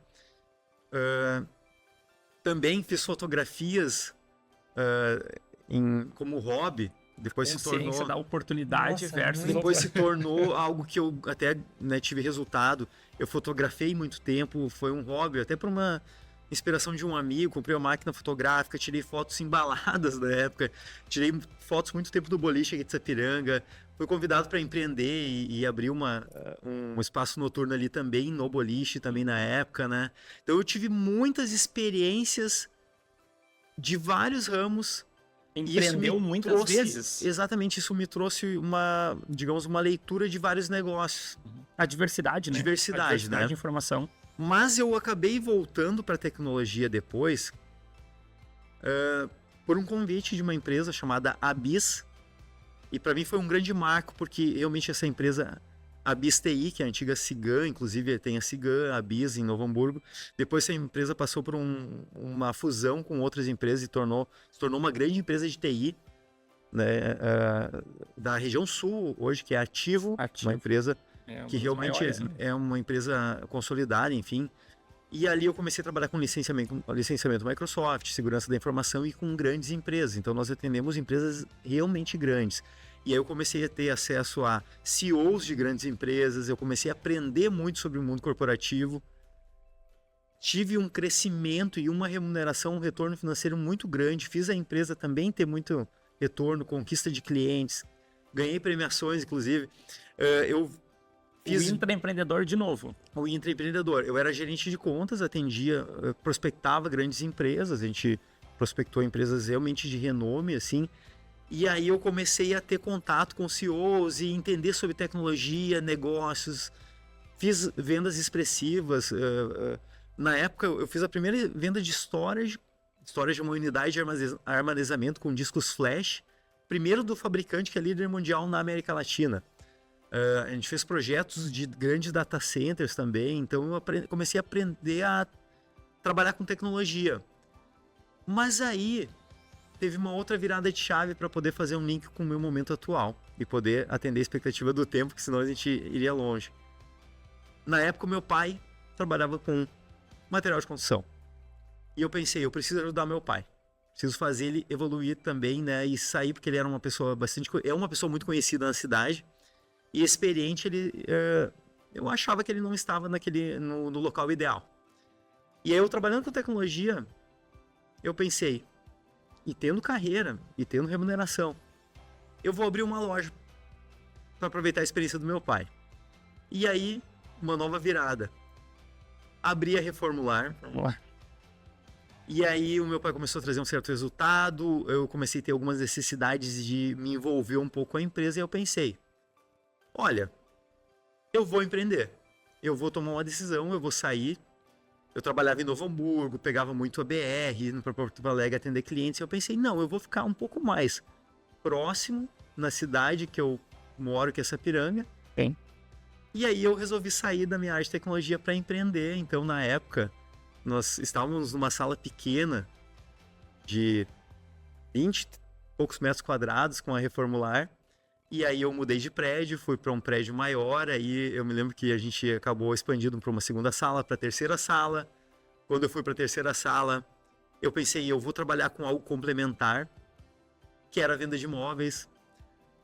Também fiz fotografias como hobby. Depois se tornou da oportunidade versus... Depois se tornou algo que eu até, né, tive resultado. Eu fotografei muito tempo, foi um hobby, até por uma inspiração de um amigo. Comprei uma máquina fotográfica, tirei fotos embaladas da época, tirei fotos muito tempo do boliche aqui de Sapiranga. Fui convidado para empreender e abrir um espaço noturno ali também, no boliche, também na época, né? Então eu tive muitas experiências de vários ramos. Empreendeu muitas vezes. Exatamente, isso me trouxe uma leitura de vários negócios. A diversidade, né? Diversidade, né? De informação. Mas eu acabei voltando para a tecnologia depois por um convite de uma empresa chamada Abis. E para mim foi um grande marco, porque realmente essa empresa, Abis TI, que é a antiga Cigan, inclusive tem a Cigan, a Abis em Novo Hamburgo. Depois essa empresa passou por uma fusão com outras empresas e se tornou uma grande empresa de TI, né, da região sul hoje, que é Ativo. Uma empresa que realmente maiores, né? É uma empresa consolidada, enfim. E ali eu comecei a trabalhar com licenciamento Microsoft, segurança da informação e com grandes empresas. Então nós atendemos empresas realmente grandes. E aí eu comecei a ter acesso a CEOs de grandes empresas, eu comecei a aprender muito sobre o mundo corporativo. Tive um crescimento e uma remuneração, um retorno financeiro muito grande. Fiz a empresa também ter muito retorno, conquista de clientes. Ganhei premiações, inclusive. O intraempreendedor de novo. O intraempreendedor. Eu era gerente de contas, atendia, prospectava grandes empresas. A gente prospectou empresas realmente de renome, assim. E aí eu comecei a ter contato com CEOs e entender sobre tecnologia, negócios. Fiz vendas expressivas. Na época eu fiz a primeira venda de storage de uma unidade de armazenamento com discos flash. Primeiro do fabricante que é líder mundial na América Latina. A gente fez projetos de grandes data centers também. Então eu comecei a aprender a trabalhar com tecnologia. Mas aí teve uma outra virada de chave para poder fazer um link com o meu momento atual e poder atender a expectativa do tempo, que senão a gente iria longe. Na época, o meu pai trabalhava com material de construção. E eu pensei, eu preciso ajudar meu pai. Preciso fazer ele evoluir também, né? E sair, porque ele era uma pessoa uma pessoa muito conhecida na cidade. E experiente, eu achava que ele não estava no local ideal. E aí, eu trabalhando com tecnologia, eu pensei, e tendo carreira, e tendo remuneração, eu vou abrir uma loja para aproveitar a experiência do meu pai. E aí, uma nova virada. Abri a Reformular. E aí o meu pai começou a trazer um certo resultado, eu comecei a ter algumas necessidades de me envolver um pouco com a empresa e eu pensei, olha, eu vou empreender, eu vou tomar uma decisão, eu vou sair. Eu trabalhava em Novo Hamburgo, pegava muito a BR, indo para Porto Alegre atender clientes, e eu pensei, não, eu vou ficar um pouco mais próximo na cidade que eu moro, que é Sapiranga. Bem. E aí eu resolvi sair da minha área de tecnologia para empreender. Então, na época, nós estávamos numa sala pequena de 20 e poucos metros quadrados com a Reformular. E aí eu mudei de prédio, fui para um prédio maior, aí eu me lembro que a gente acabou expandindo para uma segunda sala, para a terceira sala. Quando eu fui para a terceira sala, eu pensei, eu vou trabalhar com algo complementar, que era a venda de imóveis.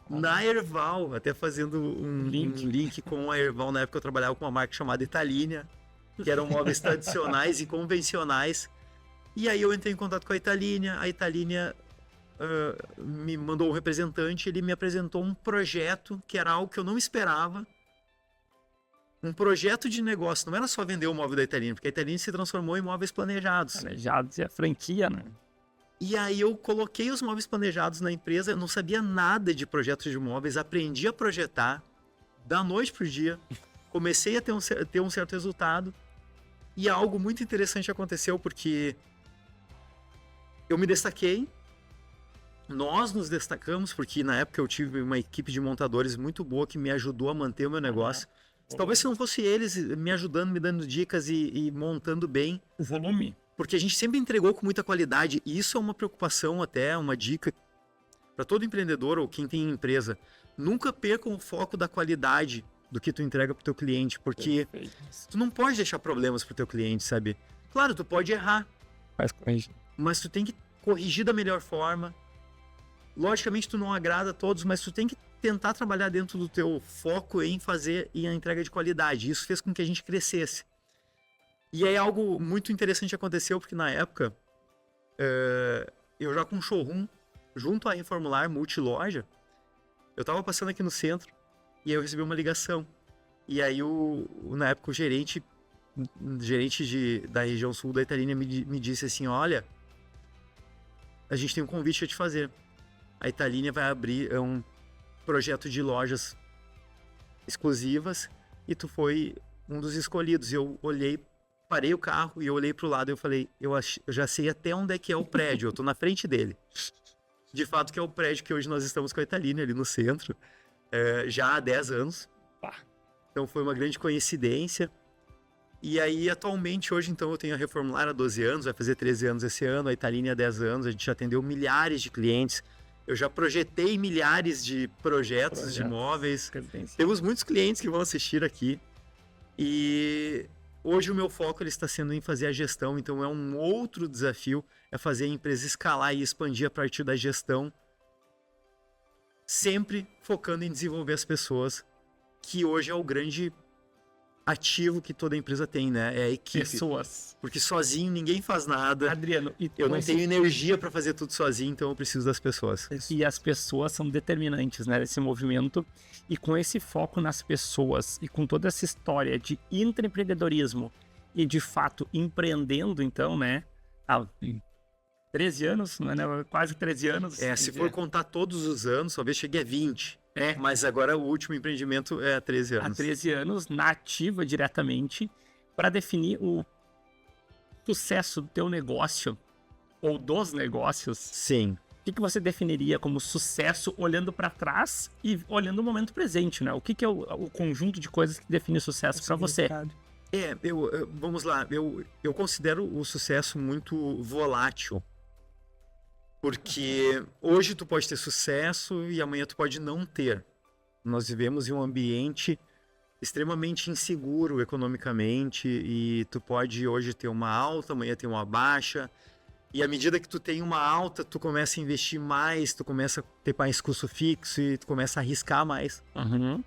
Na Erval, até fazendo um link com a Erval, na época eu trabalhava com uma marca chamada Italínia, que eram móveis tradicionais e convencionais. E aí eu entrei em contato com a Italínia me mandou um representante, ele me apresentou um projeto que era algo que eu não esperava. Um projeto de negócio, não era só vender o móvel da Italínia, porque a Italínia se transformou em móveis planejados. Planejados e a franquia, né? E aí eu coloquei os móveis planejados na empresa, eu não sabia nada de projetos de móveis, aprendi a projetar, da noite pro dia, comecei a ter um certo resultado, e algo muito interessante aconteceu, porque eu me destaquei, nós nos destacamos, porque na época eu tive uma equipe de montadores muito boa que me ajudou a manter o meu negócio. Talvez se não fosse eles me ajudando, me dando dicas e montando bem. O volume. Porque a gente sempre entregou com muita qualidade. E isso é uma preocupação até, uma dica para todo empreendedor ou quem tem empresa. Nunca percam o foco da qualidade do que tu entrega pro teu cliente. Porque tu não pode deixar problemas pro teu cliente, sabe? Claro, tu pode errar. Faz corrigir. Mas tu tem que corrigir da melhor forma. Logicamente tu não agrada a todos, mas tu tem que tentar trabalhar dentro do teu foco em fazer e a entrega de qualidade. Isso fez com que a gente crescesse. E aí algo muito interessante aconteceu, porque na época, eu já com um showroom, junto à Reformular Multiloja, eu tava passando aqui no centro, e aí eu recebi uma ligação. E aí, na época, o gerente da região sul da Italínia me disse assim, olha, a gente tem um convite a te fazer. A Italínia vai abrir um projeto de lojas exclusivas e tu foi um dos escolhidos. E eu olhei, parei o carro e eu olhei pro lado e eu falei, eu já sei até onde é que é o prédio, eu tô na frente dele. De fato que é o prédio que hoje nós estamos com a Italínia ali no centro, já há 10 anos. Então foi uma grande coincidência. E aí atualmente hoje então eu tenho a Reformular há 12 anos, vai fazer 13 anos esse ano, a Italínia há 10 anos, a gente já atendeu milhares de clientes. Eu já projetei milhares de projetos de imóveis. Temos muitos clientes que vão assistir aqui. E hoje o meu foco ele está sendo em fazer a gestão. Então é um outro desafio, é fazer a empresa escalar e expandir a partir da gestão. Sempre focando em desenvolver as pessoas, que hoje é o grande ativo que toda empresa tem, né? É a equipe. Pessoas. Porque sozinho ninguém faz nada. Adriano, eu não tenho energia para fazer tudo sozinho, então eu preciso das pessoas. E as pessoas são determinantes, né, desse movimento. E com esse foco nas pessoas e com toda essa história de intraempreendedorismo e de fato empreendendo, então, né, há 13 anos, né, quase 13 anos. Se for contar todos os anos, talvez chegue a 20. Mas agora o último empreendimento é há 13 anos. Há 13 anos, na ativa diretamente, para definir o sucesso do teu negócio, ou dos negócios. Sim. O que você definiria como sucesso olhando para trás e olhando o momento presente, né? O que é o conjunto de coisas que define sucesso para você? Vamos lá, eu considero o sucesso muito volátil. Porque hoje tu pode ter sucesso e amanhã tu pode não ter. Nós vivemos em um ambiente extremamente inseguro economicamente e tu pode hoje ter uma alta, amanhã ter uma baixa. E à medida que tu tem uma alta, tu começa a investir mais, tu começa a ter mais custo fixo e tu começa a arriscar mais. Uhum.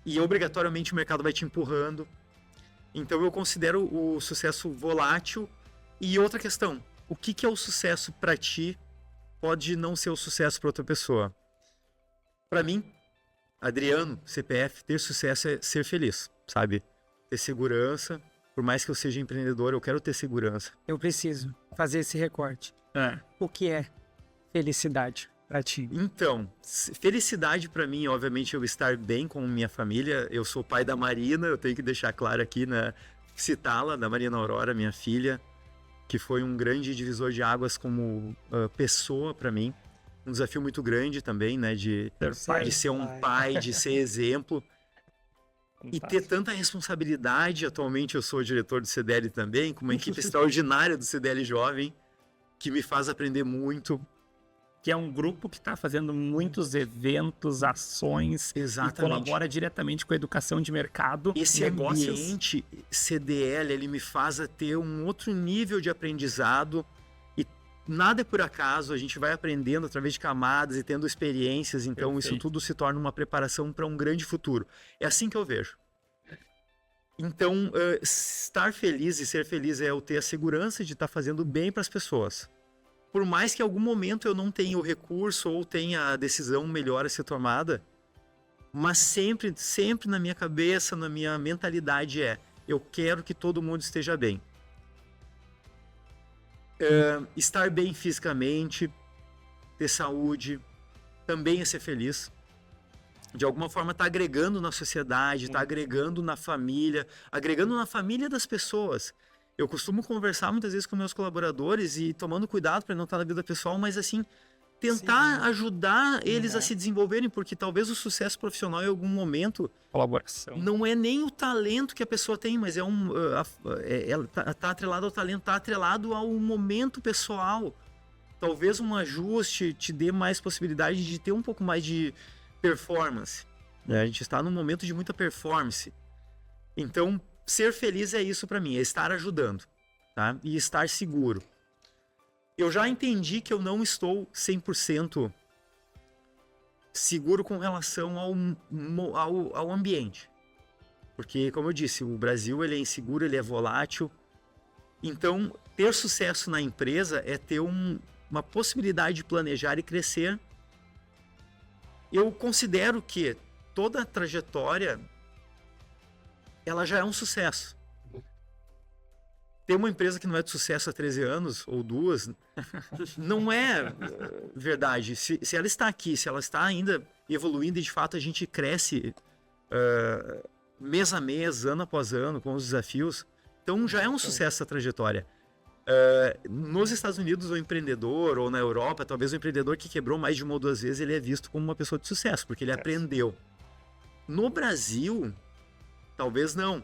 E obrigatoriamente o mercado vai te empurrando. Então eu considero o sucesso volátil. E outra questão, o que é o sucesso para ti? Pode não ser o sucesso para outra pessoa. Para mim, Adriano, CPF, ter sucesso é ser feliz, sabe? Ter segurança, por mais que eu seja empreendedor, eu quero ter segurança. Eu preciso fazer esse recorte. O que é felicidade pra ti? Então, felicidade pra mim, obviamente, eu estar bem com minha família. Eu sou pai da Marina, eu tenho que deixar claro aqui, né, citá-la, da Marina Aurora, minha filha, que foi um grande divisor de águas como pessoa pra mim. Um desafio muito grande também, né, de ser um pai, de ser exemplo. E ter tanta responsabilidade. Atualmente eu sou diretor do CDL também, com uma equipe extraordinária do CDL Jovem, que me faz aprender muito. Que é um grupo que está fazendo muitos eventos, ações, Exatamente. E colabora diretamente com a educação de mercado. Esse ambiente CDL, ele me faz ter um outro nível de aprendizado, e nada é por acaso, a gente vai aprendendo através de camadas e tendo experiências, então Perfeito. isso tudo se torna uma preparação para um grande futuro. É assim que eu vejo. Então, estar feliz e ser feliz é eu ter a segurança de estar fazendo bem para as pessoas. Por mais que em algum momento eu não tenha o recurso ou tenha a decisão melhor a ser tomada, mas sempre na minha cabeça, na minha mentalidade eu quero que todo mundo esteja bem. Estar bem fisicamente, ter saúde, também é ser feliz. De alguma forma está agregando na sociedade, está agregando na família das pessoas. Eu costumo conversar muitas vezes com meus colaboradores e tomando cuidado para não estar na vida pessoal, mas assim, tentar ajudar eles a se desenvolverem, porque talvez o sucesso profissional em algum momento Colaboração. não é nem o talento que a pessoa tem, mas ela tá atrelado ao talento, tá atrelado ao momento pessoal. Talvez um ajuste te dê mais possibilidade de ter um pouco mais de performance. A gente está num momento de muita performance. Então, ser feliz é isso para mim, é estar ajudando, tá? E estar seguro. Eu já entendi que eu não estou 100% seguro com relação ao ambiente. Porque, como eu disse, o Brasil ele é inseguro, ele é volátil. Então, ter sucesso na empresa é ter uma possibilidade de planejar e crescer. Eu considero que toda a trajetória ela já é um sucesso. Ter uma empresa que não é de sucesso há 13 anos, ou 2, não é verdade. Se ela está aqui, se ela está ainda evoluindo e de fato a gente cresce mês a mês, ano após ano, com os desafios, então já é um sucesso essa trajetória. Nos Estados Unidos, o empreendedor, ou na Europa, talvez o empreendedor que quebrou mais de uma ou 2 vezes, ele é visto como uma pessoa de sucesso, porque ele aprendeu. No Brasil, talvez não.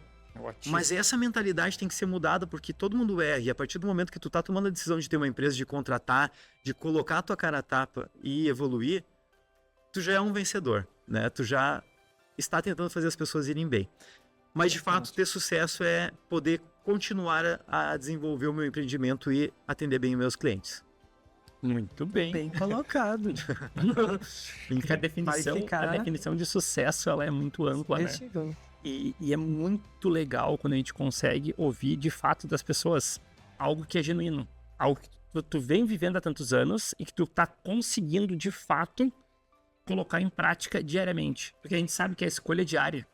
Mas essa mentalidade tem que ser mudada, porque todo mundo erra. E a partir do momento que tu tá tomando a decisão de ter uma empresa, de contratar, de colocar a tua cara a tapa e evoluir, tu já é um vencedor, né? Tu já está tentando fazer as pessoas irem bem. Mas, de fato, ter sucesso é poder continuar a desenvolver o meu empreendimento e atender bem os meus clientes. Muito bem. Bem colocado. A definição de sucesso ela é muito ampla, né? E é muito legal quando a gente consegue ouvir de fato das pessoas algo que é genuíno, algo que tu vem vivendo há tantos anos e que tu tá conseguindo de fato colocar em prática diariamente, porque a gente sabe que a escolha é diária.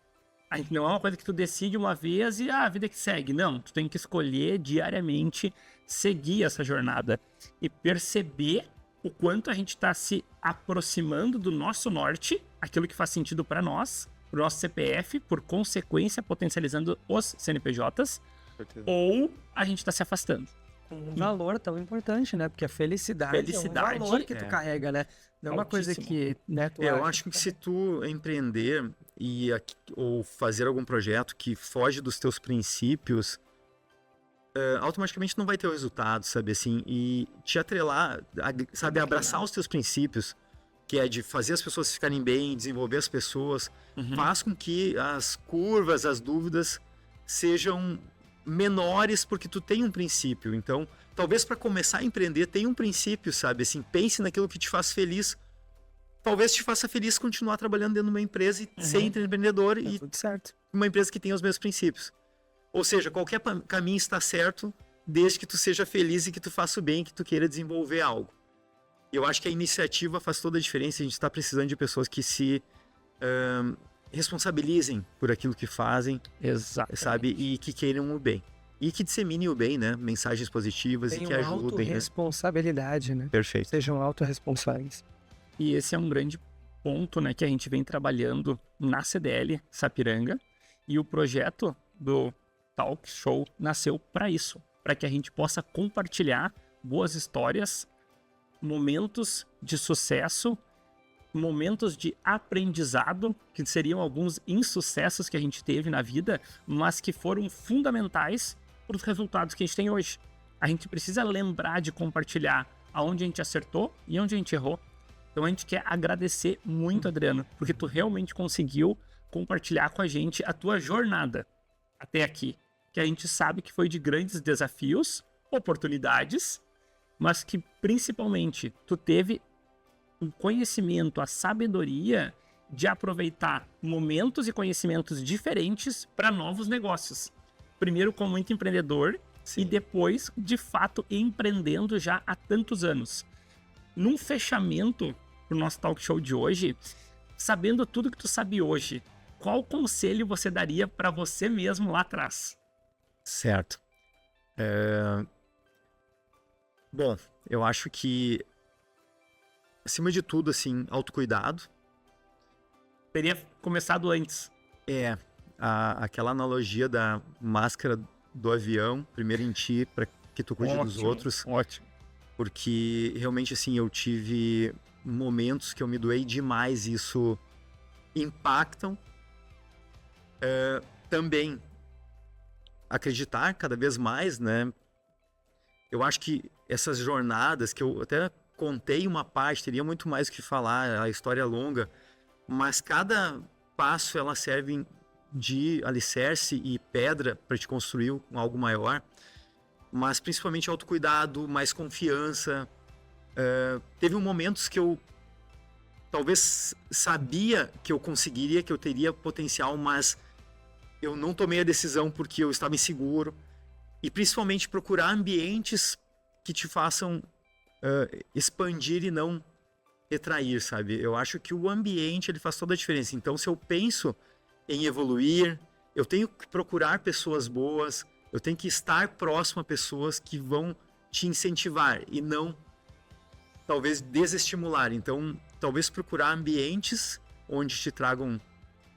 A gente não é uma coisa que tu decide uma vez e a vida que segue, não, tu tem que escolher diariamente seguir essa jornada e perceber o quanto a gente tá se aproximando do nosso norte, aquilo que faz sentido para nós, o nosso CPF, por consequência, potencializando os CNPJs, ou a gente está se afastando. Um valor tão importante, né? Porque a felicidade é um valor que tu carrega, né? Não é uma coisa que... Né, eu acho que se tu empreender ou fazer algum projeto que foge dos teus princípios, automaticamente não vai ter o resultado, sabe? Assim, e te atrelar, sabe? Abraçar os teus princípios, que é de fazer as pessoas ficarem bem, desenvolver as pessoas, faz com que as curvas, as dúvidas sejam menores, porque tu tem um princípio. Então, talvez para começar a empreender, tenha um princípio, sabe? Assim, pense naquilo que te faz feliz. Talvez te faça feliz continuar trabalhando dentro de uma empresa e ser empreendedor e tudo certo. Uma empresa que tenha os mesmos princípios. Ou seja, qualquer caminho está certo, desde que tu seja feliz e que tu faça o bem, que tu queira desenvolver algo. Eu acho que a iniciativa faz toda a diferença. A gente está precisando de pessoas que se responsabilizem por aquilo que fazem, Exato. sabe? E que queiram o bem. E que disseminem o bem, né? Mensagens positivas e que ajudem. Autorresponsabilidade, né? Perfeito. Sejam autorresponsáveis. E esse é um grande ponto, né, que a gente vem trabalhando na CDL Sapiranga. E o projeto do Talk Show nasceu para isso, para que a gente possa compartilhar boas histórias, momentos de sucesso, momentos de aprendizado, que seriam alguns insucessos que a gente teve na vida, mas que foram fundamentais para os resultados que a gente tem hoje. A gente precisa lembrar de compartilhar aonde a gente acertou e onde a gente errou. Então a gente quer agradecer muito, Adriano, porque tu realmente conseguiu compartilhar com a gente a tua jornada até aqui, que a gente sabe que foi de grandes desafios, oportunidades, mas que principalmente tu teve o conhecimento, a sabedoria de aproveitar momentos e conhecimentos diferentes para novos negócios. Primeiro como muito empreendedor e depois, de fato, empreendendo já há tantos anos. Num fechamento pro nosso talk show de hoje, sabendo tudo que tu sabe hoje, qual conselho você daria para você mesmo lá atrás? Certo. Bom, eu acho que, acima de tudo, assim, autocuidado. Teria começado antes. Aquela analogia da máscara do avião, primeiro em ti, para que tu cuide dos outros. Ótimo. Porque, realmente, assim, eu tive momentos que eu me doei demais e isso impactam. Também acreditar cada vez mais, né? Eu acho que essas jornadas, que eu até contei uma parte, teria muito mais o que falar, a história é longa, mas cada passo ela serve de alicerce e pedra para te construir algo maior, mas principalmente autocuidado, mais confiança. Teve momentos que eu talvez sabia que eu conseguiria, que eu teria potencial, mas eu não tomei a decisão porque eu estava inseguro. E principalmente procurar ambientes que te façam expandir e não retrair, sabe? Eu acho que o ambiente ele faz toda a diferença. Então, se eu penso em evoluir, eu tenho que procurar pessoas boas, eu tenho que estar próximo a pessoas que vão te incentivar e não, talvez, desestimular. Então, talvez procurar ambientes onde te tragam,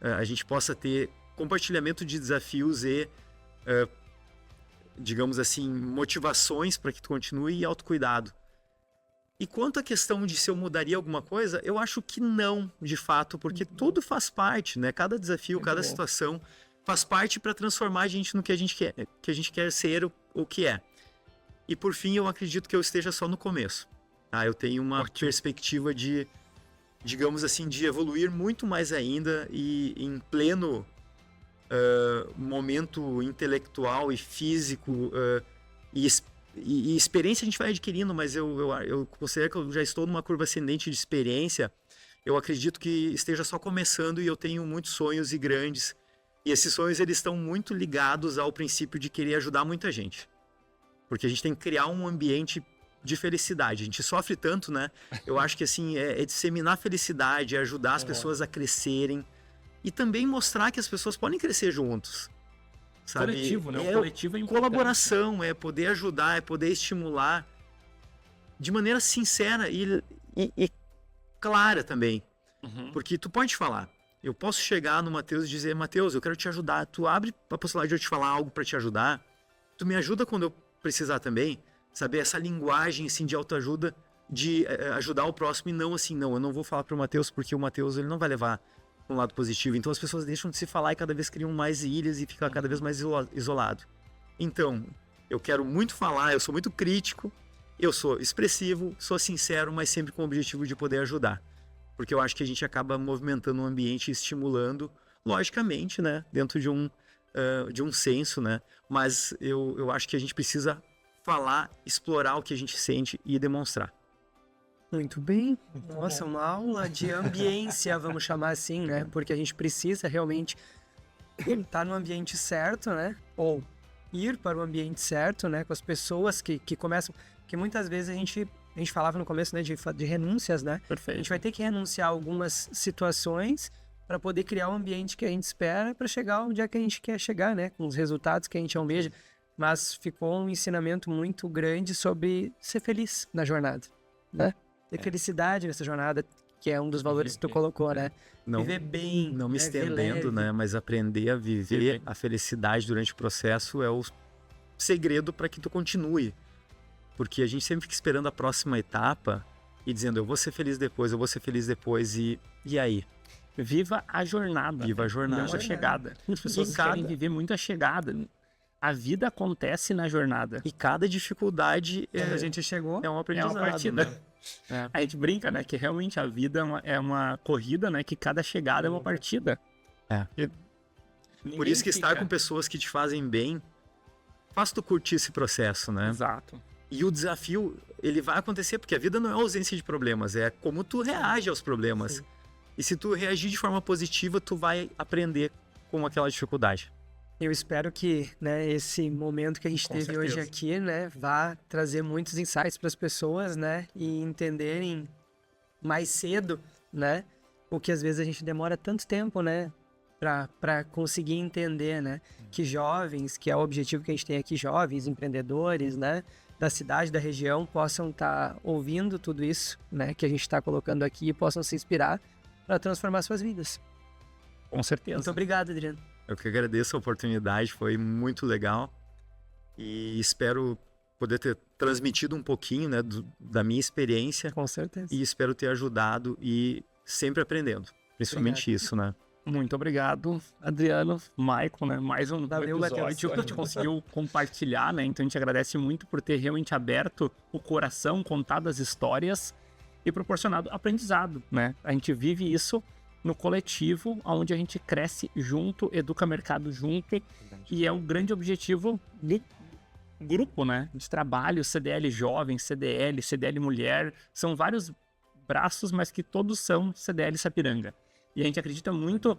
a gente possa ter compartilhamento de desafios e, digamos assim, motivações para que tu continue e autocuidado. E quanto à questão de se eu mudaria alguma coisa, eu acho que não, de fato, porque tudo faz parte, né? Cada desafio, cada situação faz parte para transformar a gente no que a gente quer ser o que é. E por fim, eu acredito que eu esteja só no começo. Tá? Eu tenho uma perspectiva de, digamos assim, de evoluir muito mais ainda e em pleno momento intelectual e físico e experiência a gente vai adquirindo, mas eu considero que eu já estou numa curva ascendente de experiência. Eu acredito que esteja só começando e eu tenho muitos sonhos e grandes. E esses sonhos eles estão muito ligados ao princípio de querer ajudar muita gente. Porque a gente tem que criar um ambiente de felicidade. A gente sofre tanto, né? Eu acho que assim, é disseminar felicidade, é ajudar as pessoas a crescerem. E também mostrar que as pessoas podem crescer juntos. Sabe? Coletivo, né? O coletivo é importante. Colaboração, é poder ajudar, é poder estimular de maneira sincera e clara também. Porque tu pode falar. Eu posso chegar no Matheus e dizer, Matheus, eu quero te ajudar. Tu abre a possibilidade de eu te falar algo para te ajudar. Tu me ajuda quando eu precisar também. Sabe? Essa linguagem assim, de autoajuda, de ajudar o próximo e não assim, não, eu não vou falar pro Matheus porque o Matheus ele não vai levar um lado positivo. Então as pessoas deixam de se falar e cada vez criam mais ilhas e fica cada vez mais isolado. Então, eu quero muito falar, eu sou muito crítico, eu sou expressivo, sou sincero, mas sempre com o objetivo de poder ajudar. Porque eu acho que a gente acaba movimentando um ambiente e estimulando, logicamente, né, dentro de um senso, né? Mas eu acho que a gente precisa falar, explorar o que a gente sente e demonstrar. Muito bem. Nossa, uma aula de ambiência, vamos chamar assim, né? Porque a gente precisa realmente estar no ambiente certo, né? Ou ir para o ambiente certo, né? Com as pessoas que começam... Porque muitas vezes a gente falava no começo, né? De renúncias, né? Perfeito. A gente vai ter que renunciar a algumas situações para poder criar um ambiente que a gente espera para chegar onde é que a gente quer chegar, né? Com os resultados que a gente almeja. Mas ficou um ensinamento muito grande sobre ser feliz na jornada, né? Ter felicidade nessa jornada, que é um dos valores que tu colocou, né? Viver bem, não me né? estendendo, né? Mas aprender a viver a felicidade durante o processo é o segredo para que tu continue. Porque a gente sempre fica esperando a próxima etapa e dizendo, eu vou ser feliz depois, e aí? Viva a jornada. Viva a jornada. Não a chegada. As pessoas querem viver muito a chegada. A vida acontece na jornada. E cada dificuldade Quando a gente chegou, é um aprendizado. É uma partida. Né? A gente brinca, né? Que realmente a vida é uma corrida, né? Que cada chegada é uma partida. Por isso que estar com pessoas que te fazem bem faz tu curtir esse processo, né? Exato. E o desafio, ele vai acontecer, porque a vida não é ausência de problemas, é como tu reage aos problemas. Sim. E se tu reagir de forma positiva, tu vai aprender com aquela dificuldade. Eu espero que, né, esse momento que a gente teve hoje aqui, né, vá trazer muitos insights para as pessoas, né, e entenderem mais cedo, né, o que às vezes a gente demora tanto tempo, né, para conseguir entender, né, que jovens, que é o objetivo que a gente tem aqui, jovens empreendedores, né, da cidade, da região, possam estar ouvindo tudo isso, né, que a gente está colocando aqui e possam se inspirar para transformar suas vidas. Com certeza. Muito obrigado, Adriano. Eu que agradeço a oportunidade, foi muito legal e espero poder ter transmitido um pouquinho, né, da minha experiência. Com certeza. E espero ter ajudado e sempre aprendendo, principalmente isso, né? Muito obrigado, Adriano, Maicon, né? Mais um episódio que a gente conseguiu compartilhar, né? Então a gente agradece muito por ter realmente aberto o coração, contado as histórias e proporcionado aprendizado, né? A gente vive isso no coletivo, onde a gente cresce junto, educa mercado junto, e é o grande objetivo do grupo, né? De trabalho, CDL jovem, CDL mulher, são vários braços, mas que todos são CDL Sapiranga. E a gente acredita muito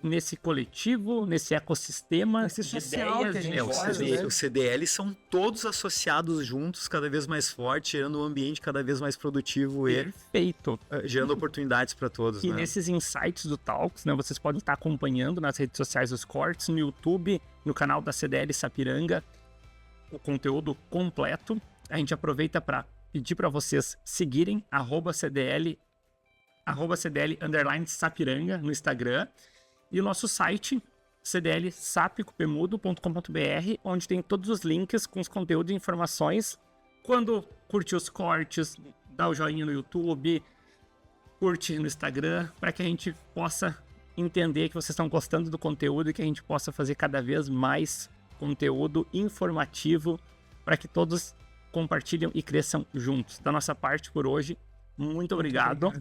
nesse coletivo, nesse ecossistema, esse social que a gente faz, né? Os CDL são todos associados juntos, cada vez mais forte, gerando um ambiente cada vez mais produtivo Perfeito. E gerando oportunidades para todos. E né? nesses insights do Talks, né, vocês podem estar acompanhando nas redes sociais dos cortes, no YouTube, no canal da CDL Sapiranga, o conteúdo completo. A gente aproveita para pedir para vocês seguirem @CDL @CDL_Sapiranga no Instagram. E o nosso site, cdlsapcopemudo.com.br, onde tem todos os links com os conteúdos e informações. Quando curte os cortes, dá o joinha no YouTube, curte no Instagram, para que a gente possa entender que vocês estão gostando do conteúdo e que a gente possa fazer cada vez mais conteúdo informativo para que todos compartilhem e cresçam juntos. Da nossa parte por hoje, muito obrigado.